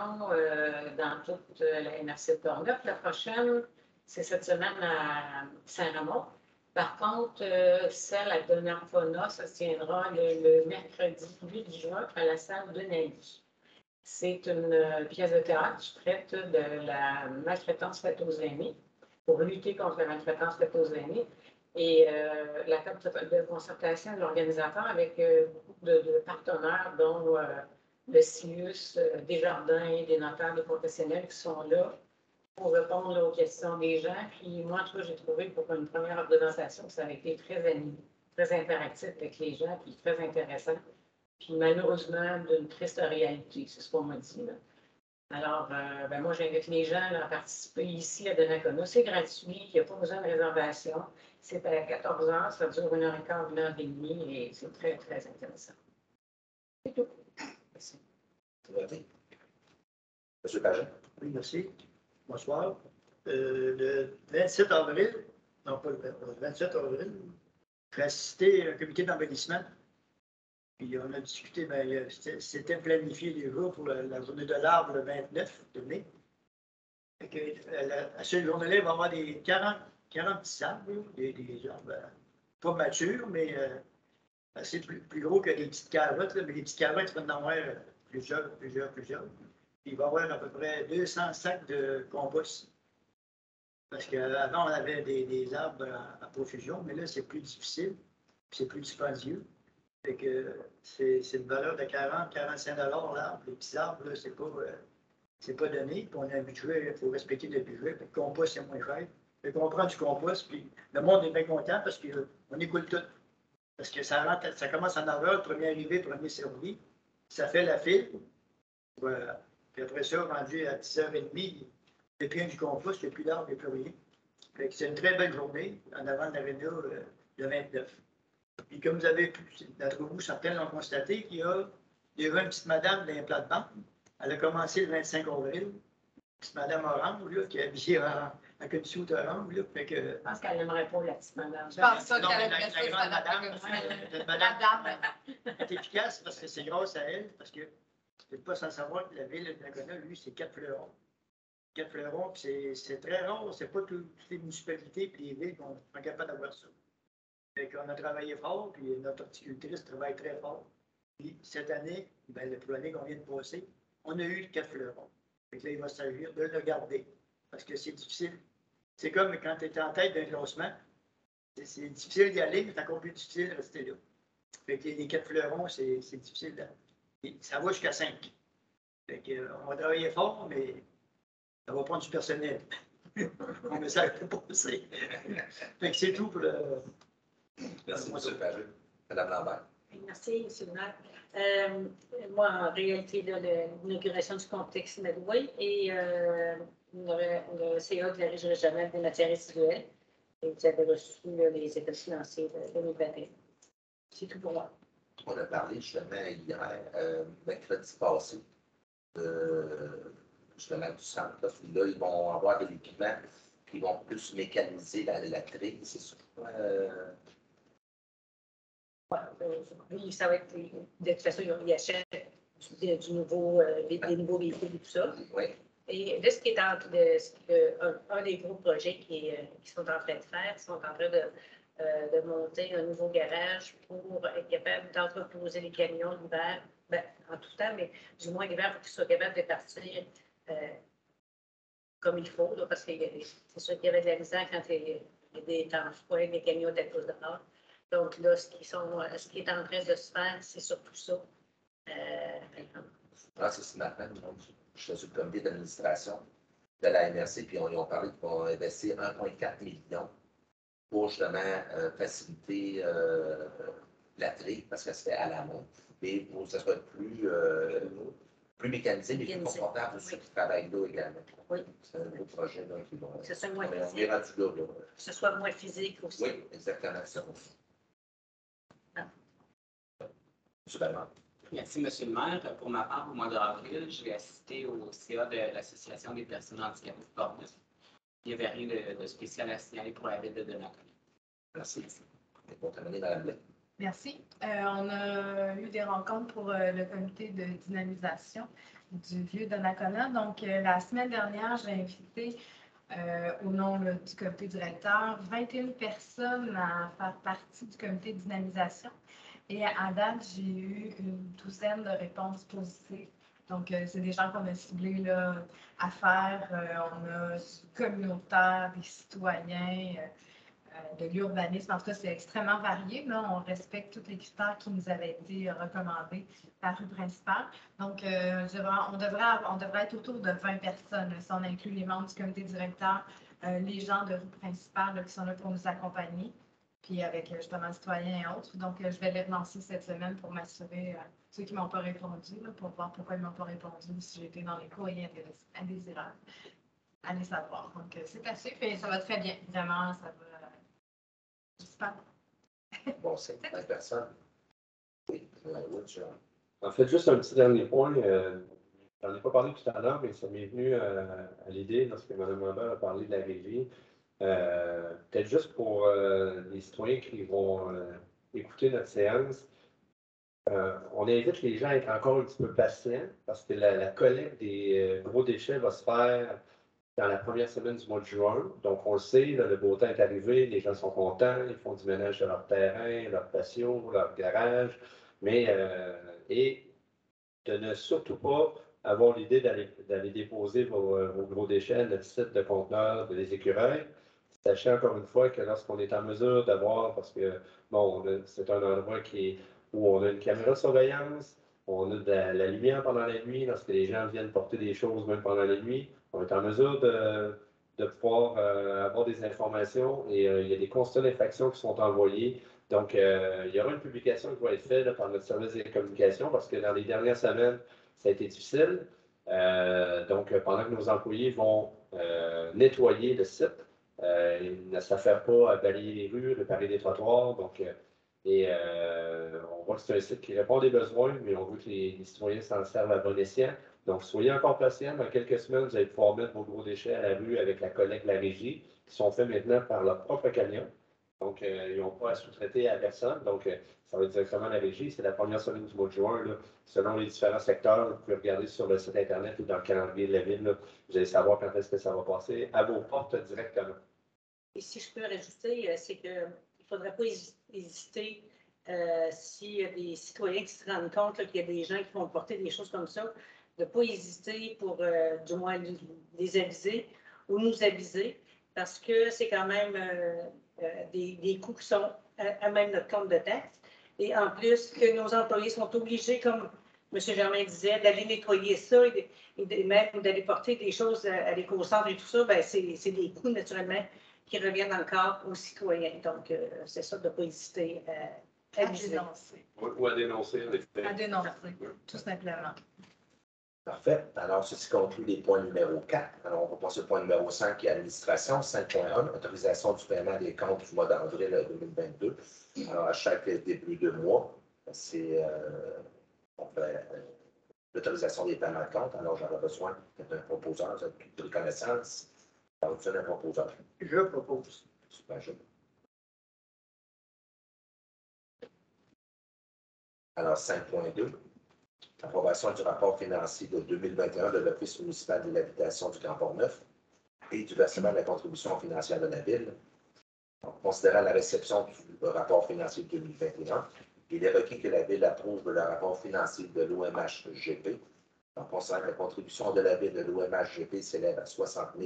[SPEAKER 9] dans toute la MRC de Portneuf. La prochaine, c'est cette semaine à Saint-Ramon. Par contre, celle à Donnacona, ça se tiendra le mercredi 8 juin à la salle de Navy. C'est une pièce de théâtre qui traite de la maltraitance faite aux aînés, pour lutter contre la maltraitance faite aux aînés. Et la table de concertation de l'organisateur avec beaucoup de partenaires, dont le CIUS, Desjardins et des notaires, des professionnels qui sont là pour répondre aux questions des gens. Puis moi, en tout cas, j'ai trouvé pour une première représentation que ça avait été très animé, très interactif avec les gens, puis très intéressant. Puis malheureusement, d'une triste réalité, c'est ce qu'on m'a dit. Là. Alors, moi, j'invite les gens là, à participer ici à Donnacona. C'est gratuit, il n'y a pas besoin de réservation. C'est à 14 h, ça dure 1h15, 1h30 et c'est très, très intéressant. C'est tout. Merci.
[SPEAKER 1] Monsieur Paget.
[SPEAKER 10] Oui, merci. Bonsoir. Le 27 avril, non pas le 27 avril, j'ai assisté à un comité d'embellissement. Puis on a discuté, c'était planifié déjà pour la journée de l'arbre le 29 de mai. À cette journée-là, il va y avoir des 40 petits arbres, des arbres pas matures, mais assez plus gros que des petites carottes. Là, mais les petites carottes, il va en avoir plusieurs. Il va y avoir à peu près 200 sacs de compost. Parce qu'avant, on avait des arbres à profusion, mais là, c'est plus difficile, c'est plus dispendieux. Fait que c'est une valeur de 40-45 $ l'arbre. Les petits arbres, là, c'est pas donné. Puis on a un budget, il faut respecter le budget. Le compost, c'est moins cher. Fait qu'on prend du compost, puis le monde est bien content parce qu'on écoute tout. Parce que ça commence à 9 h, premier arrivé, premier servi. Ça fait la file. Voilà. Puis après ça, rendu à 10h30, il n'y a plus du compost, il n'y a plus d'arbres, il n'y a plus rien. Fait que c'est une très belle journée en avant de l'aréna le 29. Puis comme vous avez pu, d'entre vous, certains l'ont constaté, qu'il y a déjà une petite madame dans les plates-bandes. Elle a commencé le 25 avril. Une petite madame orange, là, qui est habillée avec une soute orange. Là, fait que...
[SPEAKER 9] Je pense qu'elle n'aimerait pas la petite madame.
[SPEAKER 3] Je pense ça
[SPEAKER 10] non,
[SPEAKER 3] qu'elle
[SPEAKER 10] la
[SPEAKER 3] aimerait ça,
[SPEAKER 10] grande madame est efficace parce que c'est grâce à elle, parce que vous n'êtes pas sans savoir que la ville de Donnacona, lui, c'est 4 fleurons. 4 fleurons, puis c'est très rare, c'est pas toutes les municipalités et les villes qui sont capables d'avoir ça. Fait qu'on a travaillé fort, puis notre horticultrice travaille très fort. Puis cette année, pour l'année qu'on vient de passer, on a eu 4 fleurons. Fait que là, il va s'agir de le garder, parce que c'est difficile. C'est comme quand tu es en tête d'un classement, c'est difficile d'y aller, mais c'est encore plus difficile de rester là. Fait que les 4 fleurons, c'est difficile. Ça va jusqu'à 5. Fait qu'on va travailler fort, mais ça va prendre du personnel. On me sert de passer. Fait que c'est tout pour le...
[SPEAKER 1] Merci, M. Paget. Mme Lambert.
[SPEAKER 9] Merci, M. le maire. Moi, en réalité, l'inauguration du complexe Medway et le CA de la région régionale des matières résiduelles. Et vous avez reçu les états financiers de 2021. C'est tout pour moi.
[SPEAKER 1] On a parlé justement hier, mercredi passé, justement du centre. Là, ils vont avoir des équipements qui vont plus mécaniser la tri, c'est sûr.
[SPEAKER 9] Oui, ça va être. De toute façon, ils achètent des nouveaux véhicules et tout ça.
[SPEAKER 1] Oui.
[SPEAKER 9] Et là, un des gros projets qu'ils sont en train de faire, ils sont en train de monter un nouveau garage pour être capable d'entreposer les camions l'hiver, en tout temps, mais du moins l'hiver, pour qu'ils soient capables de partir comme il faut, là, parce que c'est sûr qu'il y avait de la misère quand il y a des temps froids, les camions étaient tous dehors. Donc là, ce qui est en train de se faire, c'est surtout ça.
[SPEAKER 1] C'est ce matin, je suis sur le comité d'administration de la MRC, puis ils ont parlé qu'ils vont investir 1,4 million pour justement faciliter la tri, parce que c'était à la main, et pour que ça soit plus mécanisé, mais plus confortable pour ceux qui travaillent là également.
[SPEAKER 9] Oui.
[SPEAKER 1] C'est un beau projet là, qui va.
[SPEAKER 9] Que ce soit moins
[SPEAKER 1] on
[SPEAKER 9] physique.
[SPEAKER 1] est rendu là.
[SPEAKER 9] Que ce soit moins physique aussi.
[SPEAKER 1] Oui, exactement ça.
[SPEAKER 9] Ah.
[SPEAKER 1] M. Bernard.
[SPEAKER 11] Merci, M. le maire. Pour ma part, au mois d'avril, j'ai assisté au CA de l'Association des personnes handicapées de Portneuf. Il n'y avait rien de spécial à signaler pour la ville de Donnacona.
[SPEAKER 1] Merci. Pour terminer, Mme Blais.
[SPEAKER 3] Merci. On a eu des rencontres pour le comité de dynamisation du vieux Donnacona. Donc, la semaine dernière, j'ai invité au nom du comité directeur 21 personnes à faire partie du comité de dynamisation. Et à date, j'ai eu une douzaine de réponses positives. Donc, c'est des gens qu'on a ciblés là, à faire. On a du communautaire, des citoyens, de l'urbanisme. En tout cas, c'est extrêmement varié. Là, on respecte tous les critères qui nous avaient été recommandés par rue principale. Donc, on devrait être autour de 20 personnes. Là, si on inclut les membres du comité directeur, les gens de rue principale là, qui sont là pour nous accompagner, puis avec justement citoyens et autres. Donc, je vais les relancer cette semaine pour m'assurer, ceux qui ne m'ont pas répondu, là, pour voir pourquoi ils ne m'ont pas répondu, si j'ai été dans les courriers indésirables. Allez savoir. Donc, c'est à suivre et ça va très bien. Vraiment, ça va. J'espère.
[SPEAKER 1] Bon, c'est 20 personnes. Oui,
[SPEAKER 2] En fait, juste un petit dernier point. J'en ai pas parlé tout à l'heure, mais ça m'est venu à l'idée lorsque Mme Lambert a parlé de la régie. Peut-être juste pour les citoyens qui vont écouter notre séance, on invite les gens à être encore un petit peu patients parce que la collecte des gros déchets va se faire dans la première semaine du mois de juin. Donc, on le sait, là, le beau temps est arrivé, les gens sont contents, ils font du ménage de leur terrain, leur patio, leur garage, et de ne surtout pas avoir l'idée d'aller déposer vos gros déchets à notre site de conteneurs des écureuils. Sachez encore une fois que lorsqu'on est en mesure d'avoir, parce que, bon, c'est un endroit où on a une caméra de surveillance, on a de la lumière pendant la nuit, lorsque les gens viennent porter des choses même pendant la nuit, on est en mesure de pouvoir avoir des informations et il y a des constats d'infraction qui sont envoyés. Donc, il y aura une publication qui va être faite là, par notre service des communications parce que dans les dernières semaines, ça a été difficile. Donc, pendant que nos employés vont nettoyer le site, ils ne s'affairent pas à balayer les rues, réparer les trottoirs. Donc, on voit que c'est un site qui répond à des besoins, mais on veut que les citoyens s'en servent à bon escient. Donc, soyez encore patients. Dans quelques semaines, vous allez pouvoir mettre vos gros déchets à la rue avec la collecte de la régie, qui sont faits maintenant par leur propre camion. Donc, ils n'ont pas à sous-traiter à personne. Donc, ça va être directement la régie. C'est la première semaine du mois de juin. Là. Selon les différents secteurs, vous pouvez regarder sur le site Internet ou dans le calendrier de la ville. Là. Vous allez savoir quand est-ce que ça va passer à vos portes directement.
[SPEAKER 9] Et si je peux rajouter, c'est qu'il ne faudrait pas hésiter s'il y a des citoyens qui se rendent compte qu'il y a des gens qui vont porter des choses comme ça, de ne pas hésiter pour du moins les aviser ou nous aviser, parce que c'est quand même des coûts qui sont à même notre compte de taxe. Et en plus, que nos employés sont obligés, comme M. Germain disait, d'aller nettoyer ça et même d'aller porter des choses à l'éco-centre et tout ça, bien, c'est des coûts naturellement qui reviennent encore aux citoyens. Donc, c'est ça de ne pas hésiter
[SPEAKER 8] À dénoncer.
[SPEAKER 2] Ou à dénoncer, en effet.
[SPEAKER 8] À dénoncer, tout simplement.
[SPEAKER 1] Parfait. Alors, ceci conclut les points numéro 4. Alors, on va passer au point numéro 5 qui est administration. 5.1, autorisation du paiement des comptes du mois d'avril 2022. Alors, à chaque début de mois, c'est on fait l'autorisation des paiements de compte. Alors, j'aurais besoin d'un proposeur. Vous avez toute connaissance. Alors, vous avez un proposeur.
[SPEAKER 10] Je propose.
[SPEAKER 1] Super, je. Alors, 5.2. Approbation du rapport financier de 2021 de l'Office municipal de l'habitation du Grand Port-Neuf et du versement de la contribution financière de la Ville. Considérant la réception du rapport financier de 2021, il est requis que la Ville approuve le rapport financier de l'OMHGP. En considérant que la contribution de la Ville de l'OMHGP s'élève à 60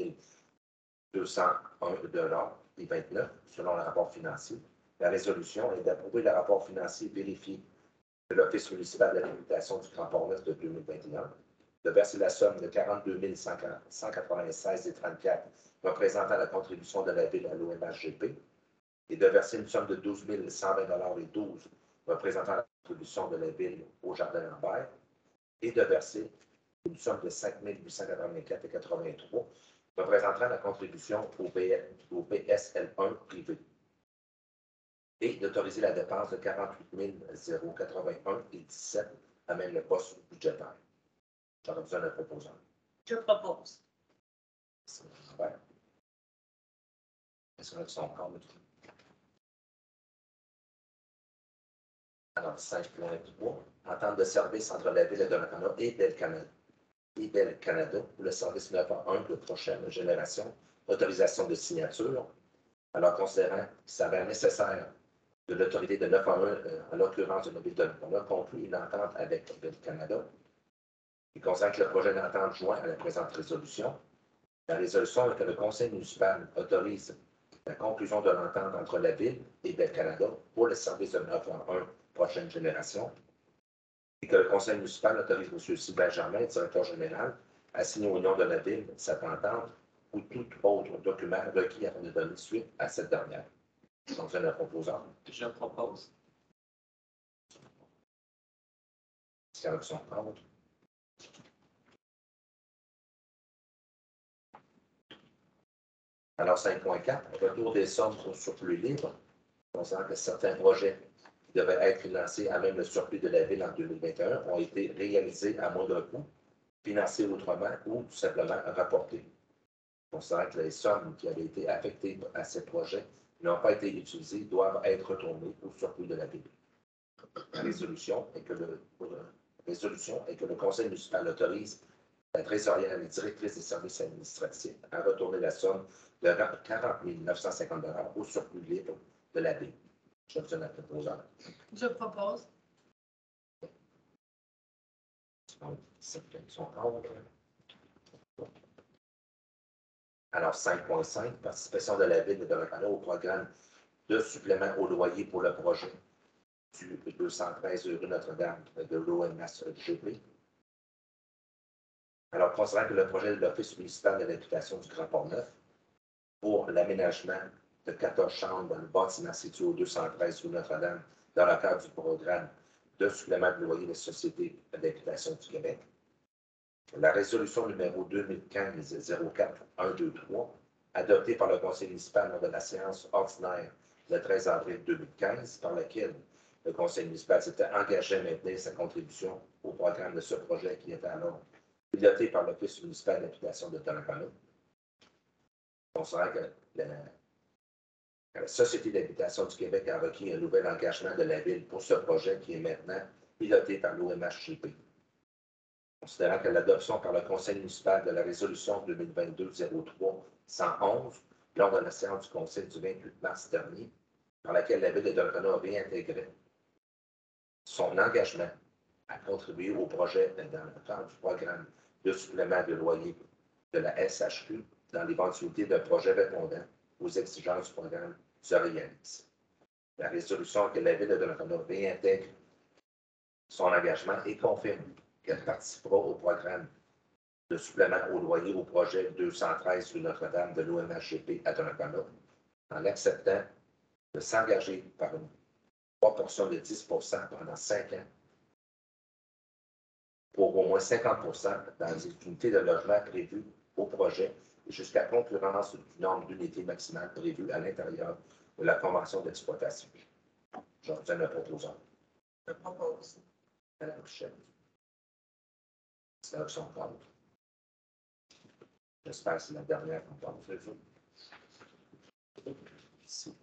[SPEAKER 1] 201 et 29 selon le rapport financier. La résolution est d'approuver le rapport financier vérifié de l'Office municipal de l'habitation du Grand Port-Neuf de 2021, de verser la somme de 42 196,34 représentant la contribution de la Ville à l'OMHGP et de verser une somme de 12 120,12 représentant la contribution de la Ville au Jardin Lambert et de verser une somme de 5 884,83 représentant la contribution au PSL1 privé et d'autoriser la dépense de 48 081,17 à même le poste budgétaire. J'aurais besoin d'un proposant.
[SPEAKER 8] Je propose.
[SPEAKER 1] Est-ce qu'on a son corps? Alors, 5.3. Entente de service entre la Ville de Donnacona et Bell Canada pour le service 9.1 de prochaine génération. Autorisation de signature. Alors, considérant qu'il s'avère nécessaire de l'autorité de 9.1, en l'occurrence de la Ville de Donnacona, conclut une entente avec Bell Canada. Il consacre le projet d'entente joint à la présente résolution. La résolution est que le Conseil municipal autorise la conclusion de l'entente entre la Ville et Bell Canada pour le service de 9.1 prochaine génération et que le Conseil municipal autorise M. Sylvain Germain, directeur général, à signer au nom de la Ville cette entente ou tout autre document requis afin de donner suite à cette dernière. Donc, c'est un proposant.
[SPEAKER 11] Je propose.
[SPEAKER 1] Est-ce qu'il y en a qui sont contre? Alors, 5.4, retour des sommes au surplus libre. Considérant que certains projets qui devaient être financés à même le surplus de la Ville en 2021 ont été réalisés à moindre coût, financés autrement ou tout simplement rapportés. Considérant que les sommes qui avaient été affectées à ces projets n'ont pas été utilisées doivent être retournées au surplus de la Ville. La résolution est que le Conseil municipal autorise la trésorière et la directrice des services administratifs à retourner la somme de 40 950 $ au surplus libre de la Ville. Je vous donne la proposante.
[SPEAKER 3] Je propose.
[SPEAKER 1] Alors, 5.5, participation de la Ville de Donnacona au programme de supplément au loyer pour le projet du 213 rue Notre-Dame de l'OMHGP. Alors, considérant que le projet de l'Office municipal de l'habitation du Grand Port-Neuf pour l'aménagement de 14 chambres dans le bâtiment situé au 213 rue Notre-Dame dans le cadre du programme de supplément de loyer de la Société d'habitation du Québec. La résolution numéro 2015-04-123, adoptée par le Conseil municipal lors de la séance ordinaire le 13 avril 2015, par laquelle le Conseil municipal s'était engagé à maintenir sa contribution au programme de ce projet qui était alors piloté par l'Office municipal d'habitation de Donnacona. Considérant que la Société d'habitation du Québec a requis un nouvel engagement de la Ville pour ce projet qui est maintenant piloté par l'OMHGP. Considérant que l'adoption par le Conseil municipal de la résolution 2022-03-111 lors de la séance du Conseil du 28 mars dernier, par laquelle la Ville de Donnacona a réintégré son engagement à contribuer au projet dans le cadre du programme de supplément de loyer de la SHQ dans l'éventualité d'un projet répondant aux exigences du programme se réalise. La résolution que la Ville de Donnacona réintègre son engagement et confirme qu'elle participera au programme de supplément au loyer au projet 213 rue Notre-Dame de l'OMHGP à Donnacona en acceptant de s'engager par 3 portions de 10 pendant 5 ans pour au moins 50 dans les unités de logement prévues au projet et jusqu'à concurrence du nombre d'unités maximales prévues à l'intérieur de la convention d'exploitation. J'en donne le proposant.
[SPEAKER 8] Je propose.
[SPEAKER 1] Madame Michel. C'est l'option 30. J'espère que c'est la dernière qu'on parle de vous. Ici.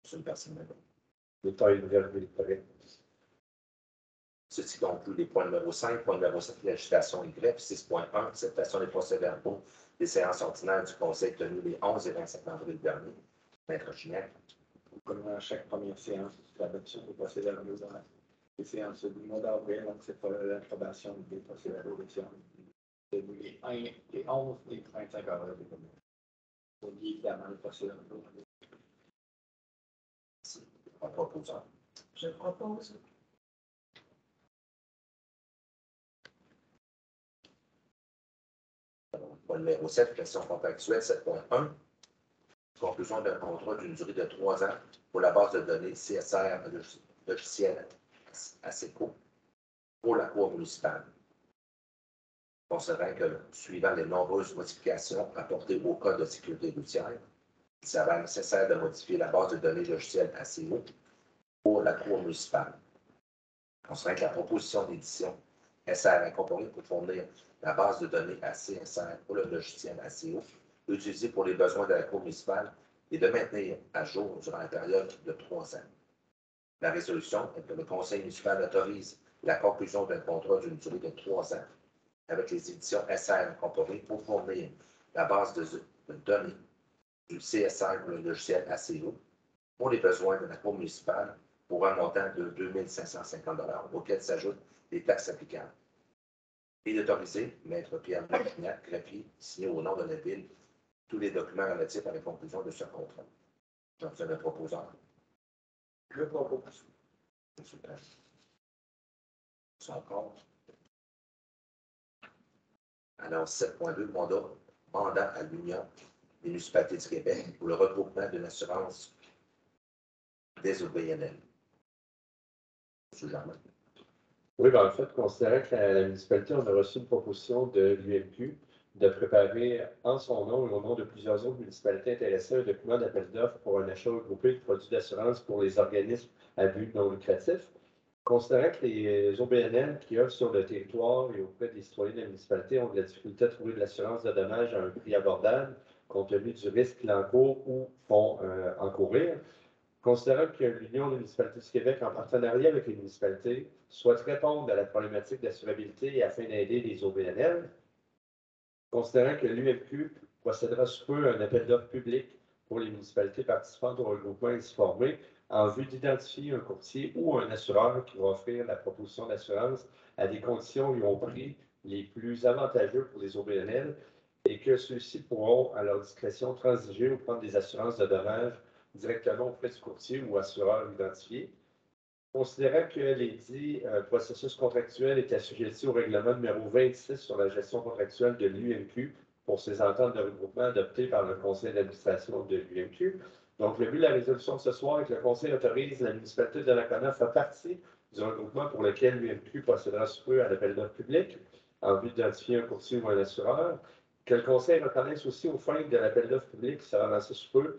[SPEAKER 1] C'est une personne là.
[SPEAKER 2] Le temps est ouvert, il est correct.
[SPEAKER 1] Ceci conclut les points numéro 5. Point numéro 7, législation et greffe. 6.1, acceptation des procès-verbaux des séances ordinaires du Conseil tenues les 11 et 25 avril dernier. Maître Gignac.
[SPEAKER 5] Comme à chaque première séance, c'est l'adoption des procès-verbaux dans les séances du mois d'avril, donc c'est pas l'approbation des procès-verbaux des séances. Les 11 et 25 avril. On dit évidemment le procès-verbaux.
[SPEAKER 1] En proposant.
[SPEAKER 8] Je propose.
[SPEAKER 1] Point numéro 7, question contractuelle 7.1. Conclusion d'un contrat d'une durée de 3 ans pour la base de données CSR logiciel ASECO pour la Cour municipale. Considérant que, suivant les nombreuses modifications apportées au Code de sécurité routière, il s'avère nécessaire de modifier la base de données logicielle ACO pour la Cour municipale. Considérant que la proposition d'édition SR incorporée pour fournir la base de données ACSR pour le logiciel ACO, utilisé pour les besoins de la Cour municipale et de maintenir à jour durant la période de 3 ans. La résolution est que le Conseil municipal autorise la conclusion d'un contrat d'une durée de 3 ans avec les éditions SR incorporées pour fournir la base de données du CSR pour le logiciel ACO pour les besoins de la Cour municipale pour un montant de 2 550 auquel s'ajoutent les taxes applicables. Et d'autoriser Maître Pierre Martignac, greffier, signé au nom de la Ville, tous les documents relatifs à la conclusion de ce contrat. J'en fais le proposant.
[SPEAKER 5] Je propose.
[SPEAKER 1] Monsieur le Président. Son compte. Alors, 7.2, mandat à l'Union des municipalités du Québec pour le regroupement de l'assurance des OBNL. Monsieur Germain.
[SPEAKER 2] Oui, en fait, considérant que la municipalité, on a reçu une proposition de l'UMQ de préparer en son nom et au nom de plusieurs autres municipalités intéressées un document d'appel d'offres pour un achat regroupé de produits d'assurance pour les organismes à but non lucratif. Considérant que les OBNL qui offrent sur le territoire et auprès des citoyens de la municipalité ont de la difficulté à trouver de l'assurance de dommages à un prix abordable, compte tenu du risque qu'ils encourent ou font encourir, considérant que l'Union des municipalités du Québec, en partenariat avec les municipalités, souhaite répondre à la problématique d'assurabilité afin d'aider les OBNL, considérant que l'UMQ procédera sous peu à un appel d'offres public pour les municipalités participantes au regroupement ainsi formé en vue d'identifier un courtier ou un assureur qui va offrir la proposition d'assurance à des conditions et au prix les plus avantageux pour les OBNL et que ceux-ci pourront, à leur discrétion, transiger ou prendre des assurances de dommages directement auprès du courtier ou assureur identifié. Considérant que les dits processus contractuels étaient assujettis au règlement numéro 26 sur la gestion contractuelle de l'UMQ pour ces ententes de regroupement adoptées par le conseil d'administration de l'UMQ. Donc, le but de la résolution de ce soir est que le conseil autorise la municipalité de Donnacona à faire partie du regroupement pour lequel l'UMQ procédera sous peu à l'appel d'offres public en vue d'identifier un courtier ou un assureur. Que le conseil reconnaisse aussi aux fins de l'appel d'offres public qui sera lancé sous peu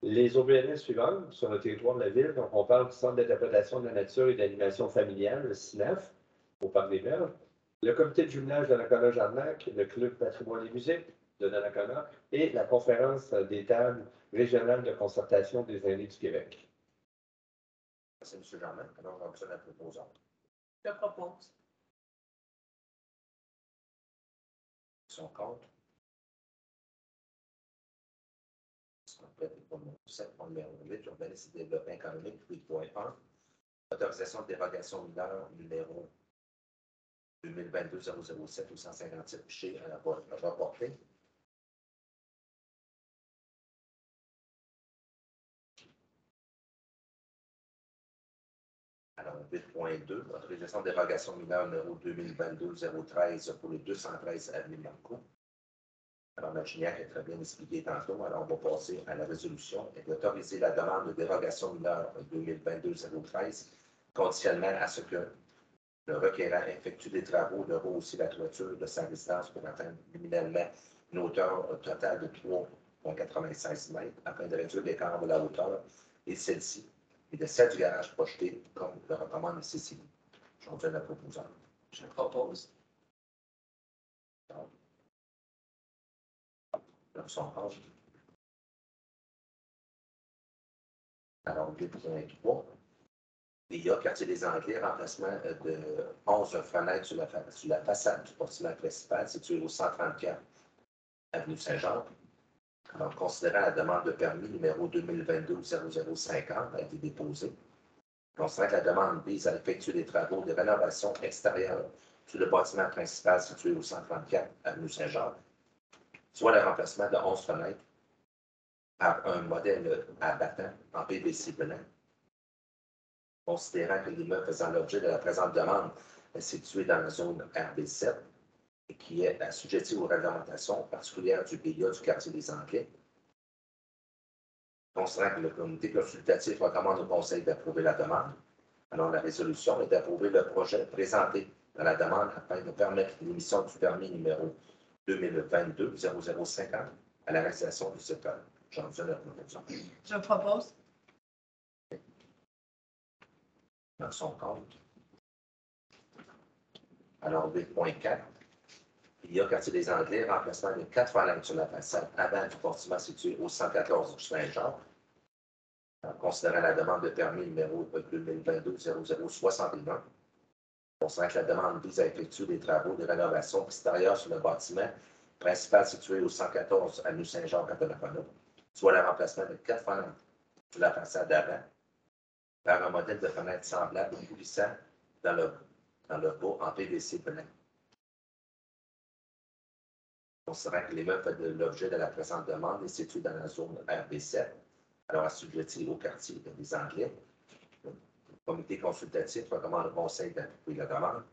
[SPEAKER 2] les OBNL suivantes sur le territoire de la ville. Donc, on parle du Centre d'interprétation de la nature et d'animation familiale, le CINAF, au Parc des Berges, le comité de jumelage de Donnacona-Jarnac, le Club Patrimoine et Musique de Donnacona et la conférence des tables régionales de concertation des aînés du Québec.
[SPEAKER 1] Merci, M. Germain. Alors, on va la proposant.
[SPEAKER 8] Je propose.
[SPEAKER 1] Son compte. Pour le 7, numéro 8, urbanisme et développement économique, 8.1. Autorisation de dérogation mineure numéro 2022-007 ou 157 chez rapporté. Alors, 8.2, autorisation de dérogation mineure numéro 2022-013 pour le 213 avenue Marco. Alors, ma Gignac a très bien expliqué tantôt. Alors, on va passer à la résolution et d'autoriser la demande de dérogation mineure 2022-013, conditionnellement à ce que le requérant effectue des travaux de rehausser la toiture de sa résidence pour atteindre nominalement une hauteur totale de 3,96 mètres afin de réduire l'écart de la hauteur et celle-ci et de celle du garage projeté comme le recommande le CCI. J'en donne la proposition.
[SPEAKER 11] Je propose.
[SPEAKER 1] Son âge. Alors, 8.3. L'IA, quartier des Anglais, remplacement de 11 fenêtres sur la façade du bâtiment principal situé au 134 avenue Saint-Jacques. Alors, considérant la demande de permis numéro 2022-0050 a été déposée, considérant que la demande vise à effectuer des travaux de rénovation extérieure sur le bâtiment principal situé au 134 avenue Saint-Jacques, soit le remplacement de 11 fenêtres par un modèle abattant en PVC blanc, considérant que l'immeuble faisant l'objet de la présente demande est situé dans la zone RB7 et qui est assujetti aux réglementations particulières du PIA du quartier des Anglais, considérant que le comité consultatif recommande au Conseil d'approuver la demande. Alors, la résolution est d'approuver le projet présenté dans la demande afin de permettre l'émission du permis numéro 2022-0050 à la réalisation du secteur. J'en donne la proposition.
[SPEAKER 3] Je propose.
[SPEAKER 1] Dans son compte. Alors, 8.4. Il y a quartier des Anglais, remplacement de 4 fenêtres sur la façade avant du bâtiment situé au 114 du Saint-Jean. Considérant la demande de permis numéro 2022-0061, considérant que la demande vise à effectuer des travaux de rénovation extérieure sur le bâtiment principal situé au 114 avenue Saint-Jacques à Donnacona, soit le remplacement de 4 fenêtres sur la façade d'avant par un modèle de fenêtre semblable ou glissant dans le bas en PVC blanc. Considérant que l'immeuble fait l'objet de la présente demande est situé dans la zone RB7, alors assujetti au quartier des Anglais, le comité consultatif recommande au Conseil d'approuver la demande.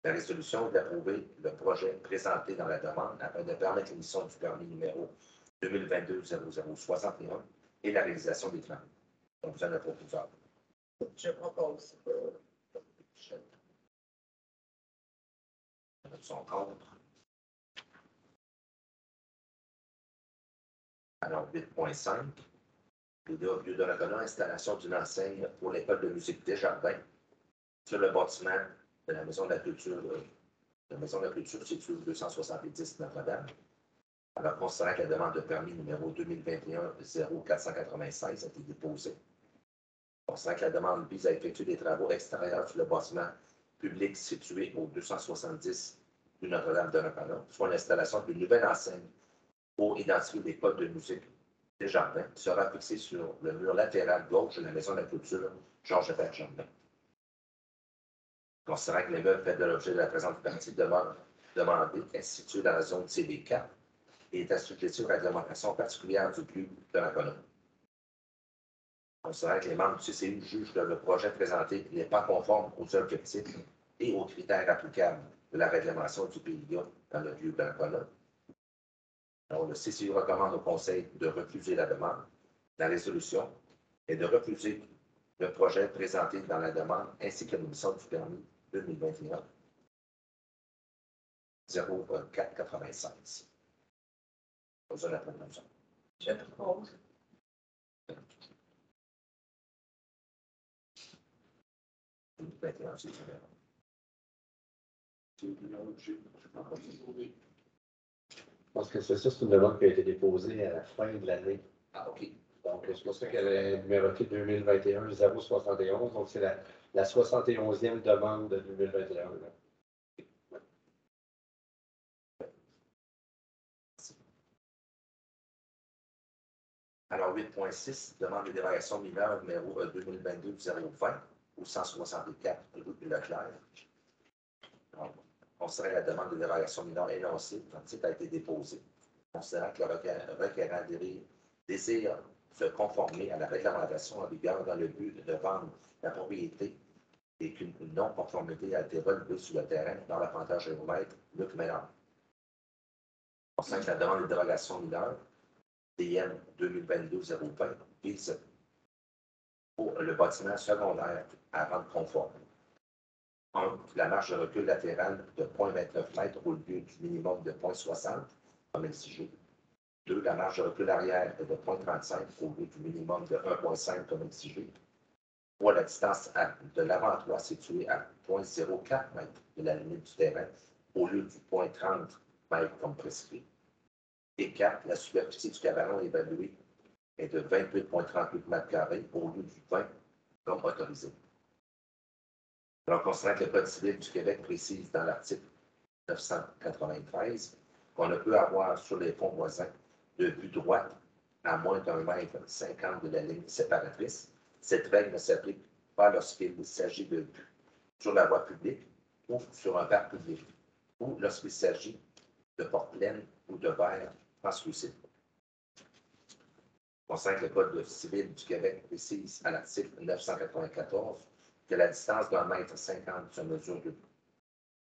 [SPEAKER 1] La résolution est d'approuver le projet présenté dans la demande afin de permettre l'émission du permis numéro 2022-0061 et la réalisation des travaux. Donc, vous en avez proposé.
[SPEAKER 8] Je propose.
[SPEAKER 1] Son contre. Alors, 8.5. Lieu de reconnaissance, installation d'une enseigne pour l'école de musique Desjardins sur le bâtiment de la Maison de la Culture, située au 270 Notre-Dame. Alors, considérant que la demande de permis numéro 2021-0496 a été déposée, considérant que la demande vise à effectuer des travaux extérieurs sur le bâtiment public situé au 270 rue Notre-Dame de Repana, soit l'installation d'une nouvelle enseigne pour identifier l'école de musique Desjardins sera fixée sur le mur latéral gauche de la Maison de la Culture Georges Bergerdin. Considérant que l'immeuble fait de l'objet de la présente partie demandée est situé dans la zone CB4 et est assujetti aux réglementations particulières du PLU de la colonne. Considérant que les membres du CCU jugent que le projet présenté n'est pas conforme aux objectifs et aux critères applicables de la réglementation du PIA dans le lieu de la colonne. Alors, le CCU recommande au Conseil de refuser la demande. La résolution est de refuser le projet présenté dans la demande ainsi que l'émission du permis 2021 0496. Posez la proposition.
[SPEAKER 8] Je propose.
[SPEAKER 2] Je pense que c'est ça, c'est une demande qui a été déposée à la fin de l'année.
[SPEAKER 1] Ah, OK.
[SPEAKER 2] Donc, c'est pour ça qu'elle est numérotée 2021-071. Donc, c'est la 71e demande de 2021. Là.
[SPEAKER 1] Alors, 8.6, demande de dérogation mineure numéro 2022-020 au 164 rue Leclerc. Considérant la demande de dérogation mineure énoncée, un titre a été déposé. Considérant que le requérant désire se conformer à la réglementation en vigueur dans le but de vendre la propriété et qu'une non-conformité a été relevée sur le terrain dans l'apprentissage géomètre Luc Ménard. Constant que la demande de dérogation mineure, DM 2022-020, vise pour le bâtiment secondaire à rendre conforme. 1. La marge de recul latérale de 0,29 m au lieu du minimum de 0,60 comme exigé. 2. La marge de recul arrière est de 0,35 au lieu du minimum de 1,5 comme exigé. 3. La distance de l'avant-toit située à 0,04 m de la limite du terrain au lieu du 0,30 m comme prescrit. Et 4. La superficie du cabanon évaluée est de 28,38 m² au lieu du 20 comme autorisé. Alors, considérant que le Code civil du Québec précise dans l'article 993 qu'on ne peut avoir sur les fonds voisins de vue droite à moins d'1,50 m de la ligne séparatrice, cette règle ne s'applique pas lorsqu'il s'agit de vue sur la voie publique ou sur un parc public, ou lorsqu'il s'agit de portes pleines ou de verres translucides. Considérant que le Code civil du Québec précise à l'article 994 que la distance d'1,50 m se mesure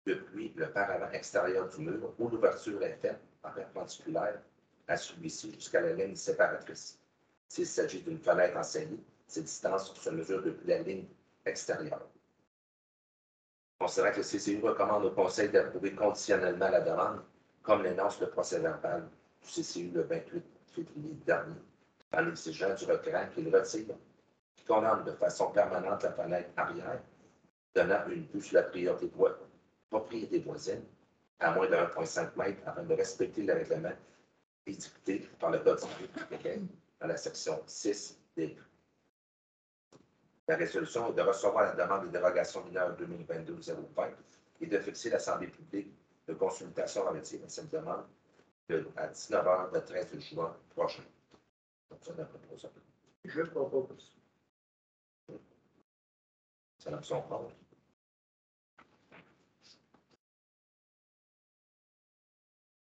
[SPEAKER 1] depuis le paravent extérieur du mur où l'ouverture est faite en perpendiculaire à celui-ci jusqu'à la ligne séparatrice. S'il s'agit d'une fenêtre en saillie, ces distances se mesurent depuis la ligne extérieure. Considérant que le CCU recommande au Conseil d'approuver conditionnellement la demande, comme l'énonce le procès-verbal du CCU le 28 février dernier, en exigeant du requérant qu'il retire, qui condamne de façon permanente la fenêtre arrière, donnant une vue sur la propriété voisine à moins de 1,5 m afin de respecter le règlement édicté par le Code civil du Québec dans la section 6 des. La résolution est de recevoir la demande de dérogation mineure 2022-020 et de fixer l'Assemblée publique de consultation relative à cette demande à 19 h le 13 juin prochain.
[SPEAKER 10] Je propose.
[SPEAKER 1] C'est l'option contre.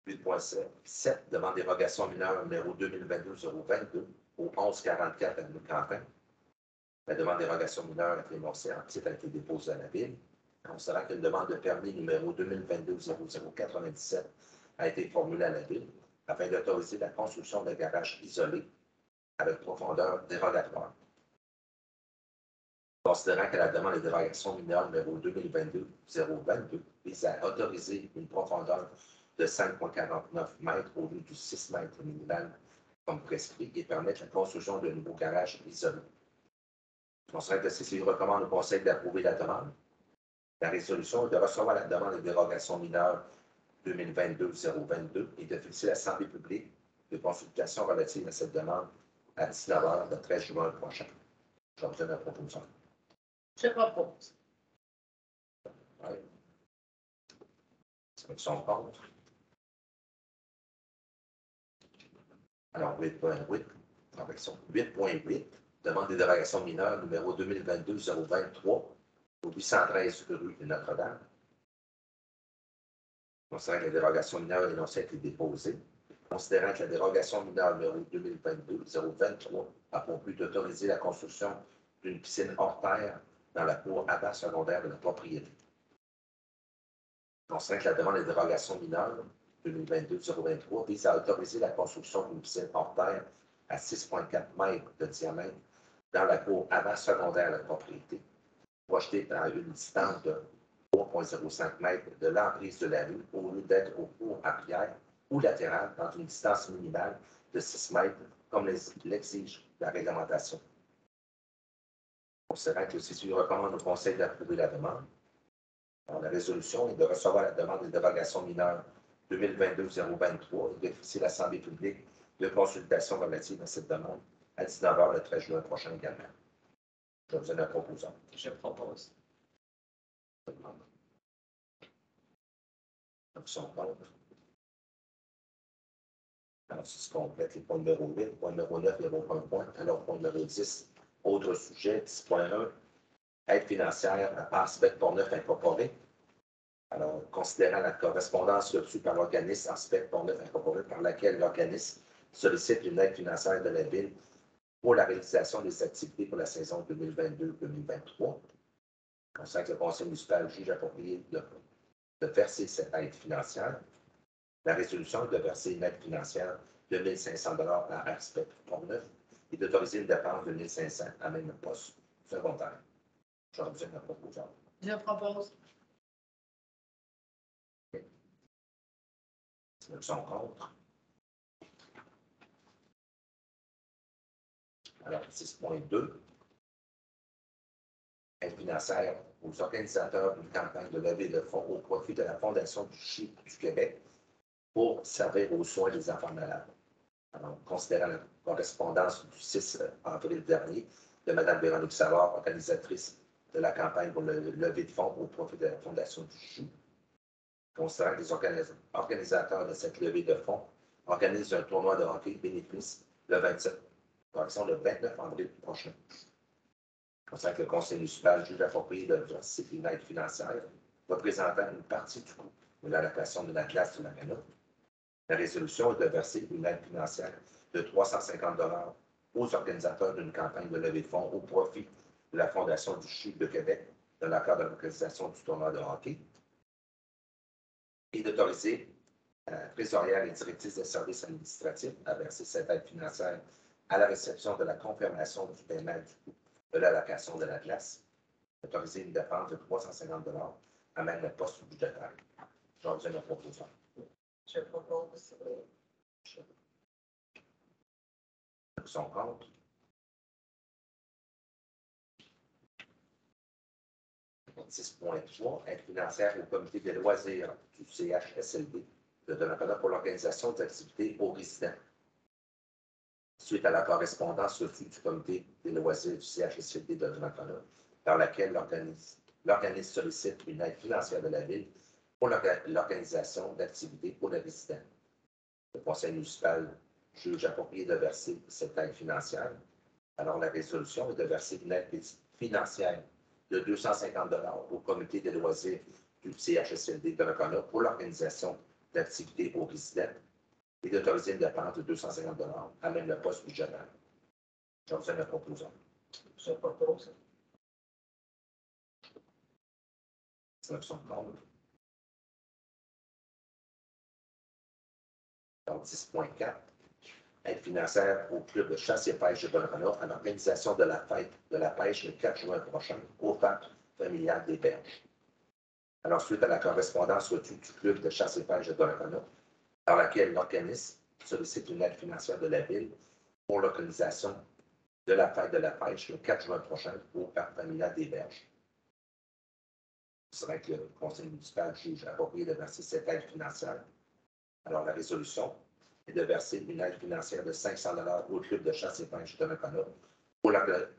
[SPEAKER 1] .7. 7. Demande dérogation mineure numéro 2022-022 au 1144 avenue Quentin. La demande dérogation mineure a été énoncée en titre a été déposée à la Ville. Considérant qu'une demande de permis numéro 2022-0097 a été formulée à la Ville afin d'autoriser la construction d'un garage isolé avec profondeur dérogatoire. Considérant que la demande de dérogation mineure numéro 2022-022 vise à autoriser une profondeur de 5,49 m au lieu du 6 m minimal comme prescrit et permettre la construction d'un nouveau garage isolé. Considérant que le CCI recommande au Conseil d'approuver la demande, la résolution est de recevoir la demande de dérogation mineure 2022-022 et de fixer l'Assemblée publique de consultation relative à cette demande à 19 h le 13 juin prochain. J'obtiens la proposition.
[SPEAKER 8] Je propose.
[SPEAKER 1] Oui. C'est son contre. Alors, 8.8, correction. 8.8, demande de dérogation mineure numéro 2022-023 au 813 rue de Notre-Dame. Considérant que la dérogation mineure énoncée a été déposée, considérant que la dérogation mineure numéro 2022-023 a pour but d'autoriser la construction d'une piscine hors terre dans la cour avant secondaire de la propriété. Considérant que la demande de dérogation mineure 2022-023 vise à autoriser la construction d'une piscine hors terre à 6,4 m de diamètre dans la cour avant secondaire de la propriété, projetée à une distance de 3,05 m de l'emprise de la rue au lieu d'être au cours arrière ou latéral dans une distance minimale de 6 m comme l'exige la réglementation. Considérant que le CCU recommande au Conseil d'approuver la demande, alors, la résolution est de recevoir la demande de dérogation mineure 2022-023 et de fixer l'Assemblée publique de consultation relative à cette demande à 19 h le 13 juin prochain également. Je vous donne la proposition.
[SPEAKER 11] Je propose.
[SPEAKER 1] Option contre. Alors, si je complète les points numéro 8, point numéro 9, il n'y a aucun point. Alors, point numéro 10, autre sujet, 10.1, aide financière à Aspect Portneuf Incorporé. Alors, considérant la correspondance reçue par l'organisme Aspect Portneuf Incorporé, par laquelle l'organisme sollicite une aide financière de la Ville pour la réalisation des activités pour la saison 2022-2023. Considérant que le Conseil municipal juge approprié de verser cette aide financière. La résolution est de verser une aide financière de 1 500 à Aspect Pont-Neuf et d'autoriser une dépense de 1 500 à même poste secondaire. J'aurais besoin de proposition.
[SPEAKER 8] Je propose.
[SPEAKER 1] Ceux qui sont contre. Alors, 6.2. Aide financière aux organisateurs d'une campagne de levée de fonds au profit de la Fondation du CHI du Québec pour servir aux soins des enfants malades. Alors, considérant la correspondance du 6 avril dernier de Mme Véronique Savard, organisatrice de la campagne pour le lever de fonds au profit de la Fondation du CHU, considérant que les organisateurs de cette levée de fonds organisent un tournoi de hockey bénéfice le 29 avril prochain. Considérant que le Conseil municipal juge approprié de verser une aide financière représentant une partie du coût de l'allocation de la classe de l'ARENA. La résolution est de verser une aide financière de 350 aux organisateurs d'une campagne de levée de fonds au profit de la Fondation du CHU de Québec dans le cadre de l'organisation du tournoi de hockey et d'autoriser la trésorière et directrice des services administratifs à verser cette aide financière à la réception de la confirmation du paiement du coût de l'allocation de la classe, d'autoriser une dépense de 350 à même le poste budgétaire. J'en besoin de proposition.
[SPEAKER 9] Je propose.
[SPEAKER 1] Ceux qui sont contre. « 6.3. Aide financière au comité des loisirs du CHSLD de Donnacona pour l'organisation d'activités aux résidents. Suite à la correspondance reçue du comité des loisirs du CHSLD de Donnacona, dans laquelle l'organisme sollicite une aide financière de la Ville pour l'organisation d'activités pour les résidents. Le Conseil municipal juge approprié de verser cette aide financière. Alors, la résolution est de verser une aide financière de 250 au comité des loisirs du CHSLD de Donnacona pour l'organisation d'activités aux résidents et d'autoriser une dépense de 250 à même le poste budgétaire. J'en besoin de la proposition.
[SPEAKER 9] Je propose.
[SPEAKER 1] C'est l'option contre. Donc, 10.4. Aide financière au club de chasse et pêche de Donnacona à l'organisation de la fête de la pêche le 4 juin prochain au parc familial des Berges. Alors, suite à la correspondance reçue du club de chasse et pêche de Donnacona, dans laquelle l'organisme sollicite une aide financière de la Ville pour l'organisation de la fête de la pêche le 4 juin prochain au parc familial des Berges. C'est vrai que le Conseil municipal juge approprié de verser cette aide financière. Alors, la résolution est de verser une aide financière de 500 au club de chasse et pêche de Donnacona pour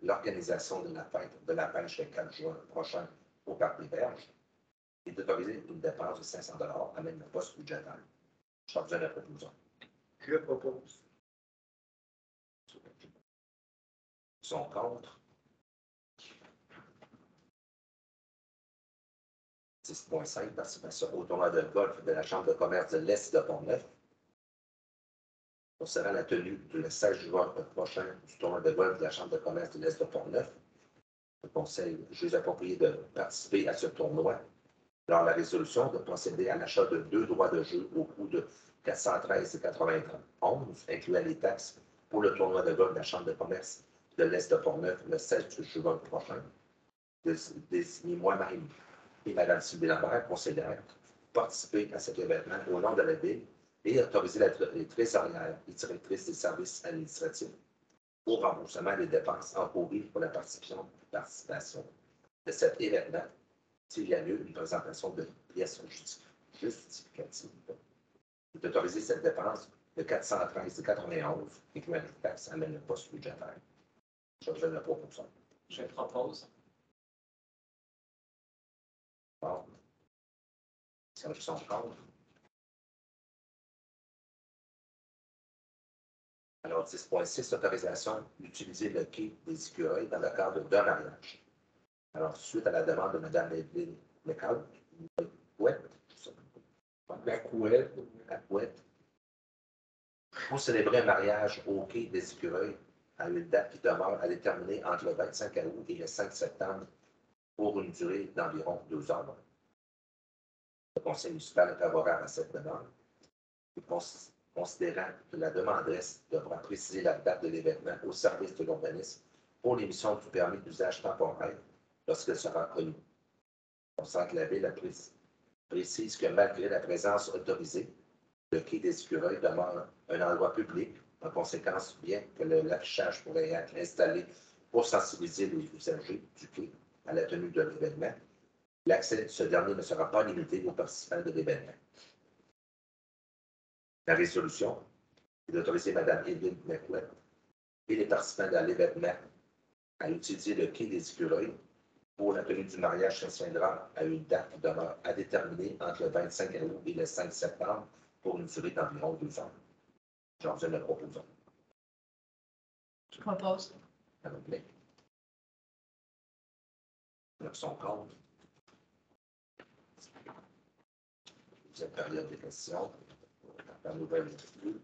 [SPEAKER 1] l'organisation de la fête de la pêche le 4 juin prochain au parc des Berges et d'autoriser une dépense de 500 à même le poste budgétaire. Je besoin de la proposition.
[SPEAKER 10] Je propose.
[SPEAKER 1] Ils sont contre. 6.5. Participation au tournoi de golf de la Chambre de commerce de l'Est de Pont-Neuf. Concernant la tenue le 16 juin prochain du tournoi de golf de la Chambre de commerce de l'Est de Pont-Neuf, le Conseil juge approprié de participer à ce tournoi. Alors, la résolution de procéder à l'achat de 2 droits de jeu au coût de 413,91, incluant les taxes pour le tournoi de golf de la Chambre de commerce de l'Est de Pont-Neuf le 16 juin prochain. Désigner moi-même et Mme Sylvie Lambert, conseillère, participer à cet événement au nom de la Ville et autoriser les trésorières et directrices des services administratifs au remboursement des dépenses encourues pour la participation de cet événement s'il y a lieu une présentation de pièces justificatives. Et d'autoriser cette dépense de 413,91 incluant les taxes amène le poste budgétaire. Je vous donne la proposition.
[SPEAKER 11] Je propose.
[SPEAKER 1] Bon. Ceux qui sont contre. Alors, 10.6, autorisation d'utiliser le quai des écureuils dans le cadre d'un mariage. Alors, suite à la demande de Mme Evelyne Lecouette, la couette, pour célébrer un mariage au quai des écureuils à une date qui demeure à déterminer entre le 25 août et le 5 septembre pour une durée d'environ 12 heures. Le Conseil municipal est favorable à cette demande. Considérant que la demanderesse devra préciser la date de l'événement au service de l'urbanisme pour l'émission du permis d'usage temporaire lorsqu'elle sera connue. On sent que la Ville précise que malgré la présence autorisée, le quai des Écureuils demeure un endroit public. En conséquence, bien que l'affichage pourrait être installé pour sensibiliser les usagers du quai à la tenue de l'événement, l'accès de ce dernier ne sera pas limité aux participants de l'événement. La résolution est d'autoriser Mme Evelyne McWett et les participants de l'événement à utiliser le quai des Écureuils pour la tenue du mariage qui se tiendra à une date qui demeure à déterminer entre le 25 août et le 5 septembre pour une durée d'environ 2 ans. J'en viens de proposer.
[SPEAKER 8] Je propose.
[SPEAKER 1] Madame Blais. Son compte. Deuxième période des questions. La nouvelle institut.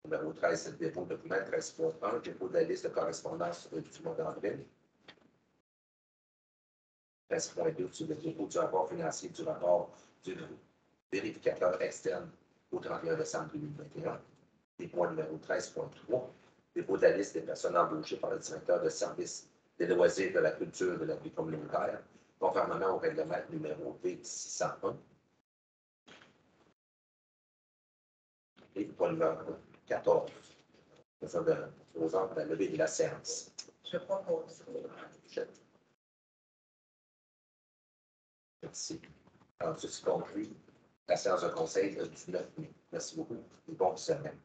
[SPEAKER 1] Numéro 13, c'est le dépôt de document 13.1, dépôt de la liste de correspondance du mois d'avril. 13.2, sur le dépôt du rapport financier du rapport du vérificateur externe au 31 décembre 2021. Dépôt numéro 13.3, dépôt de la liste des personnes embauchées par le directeur de service des loisirs, de la culture et de la vie communautaire, conformément au règlement numéro V601. Et dépôt numéro 14, faisant de la levée de la séance.
[SPEAKER 8] Je propose.
[SPEAKER 1] Merci. Alors, ceci conclut la séance de conseil du 9 mai. Merci beaucoup et bonne semaine.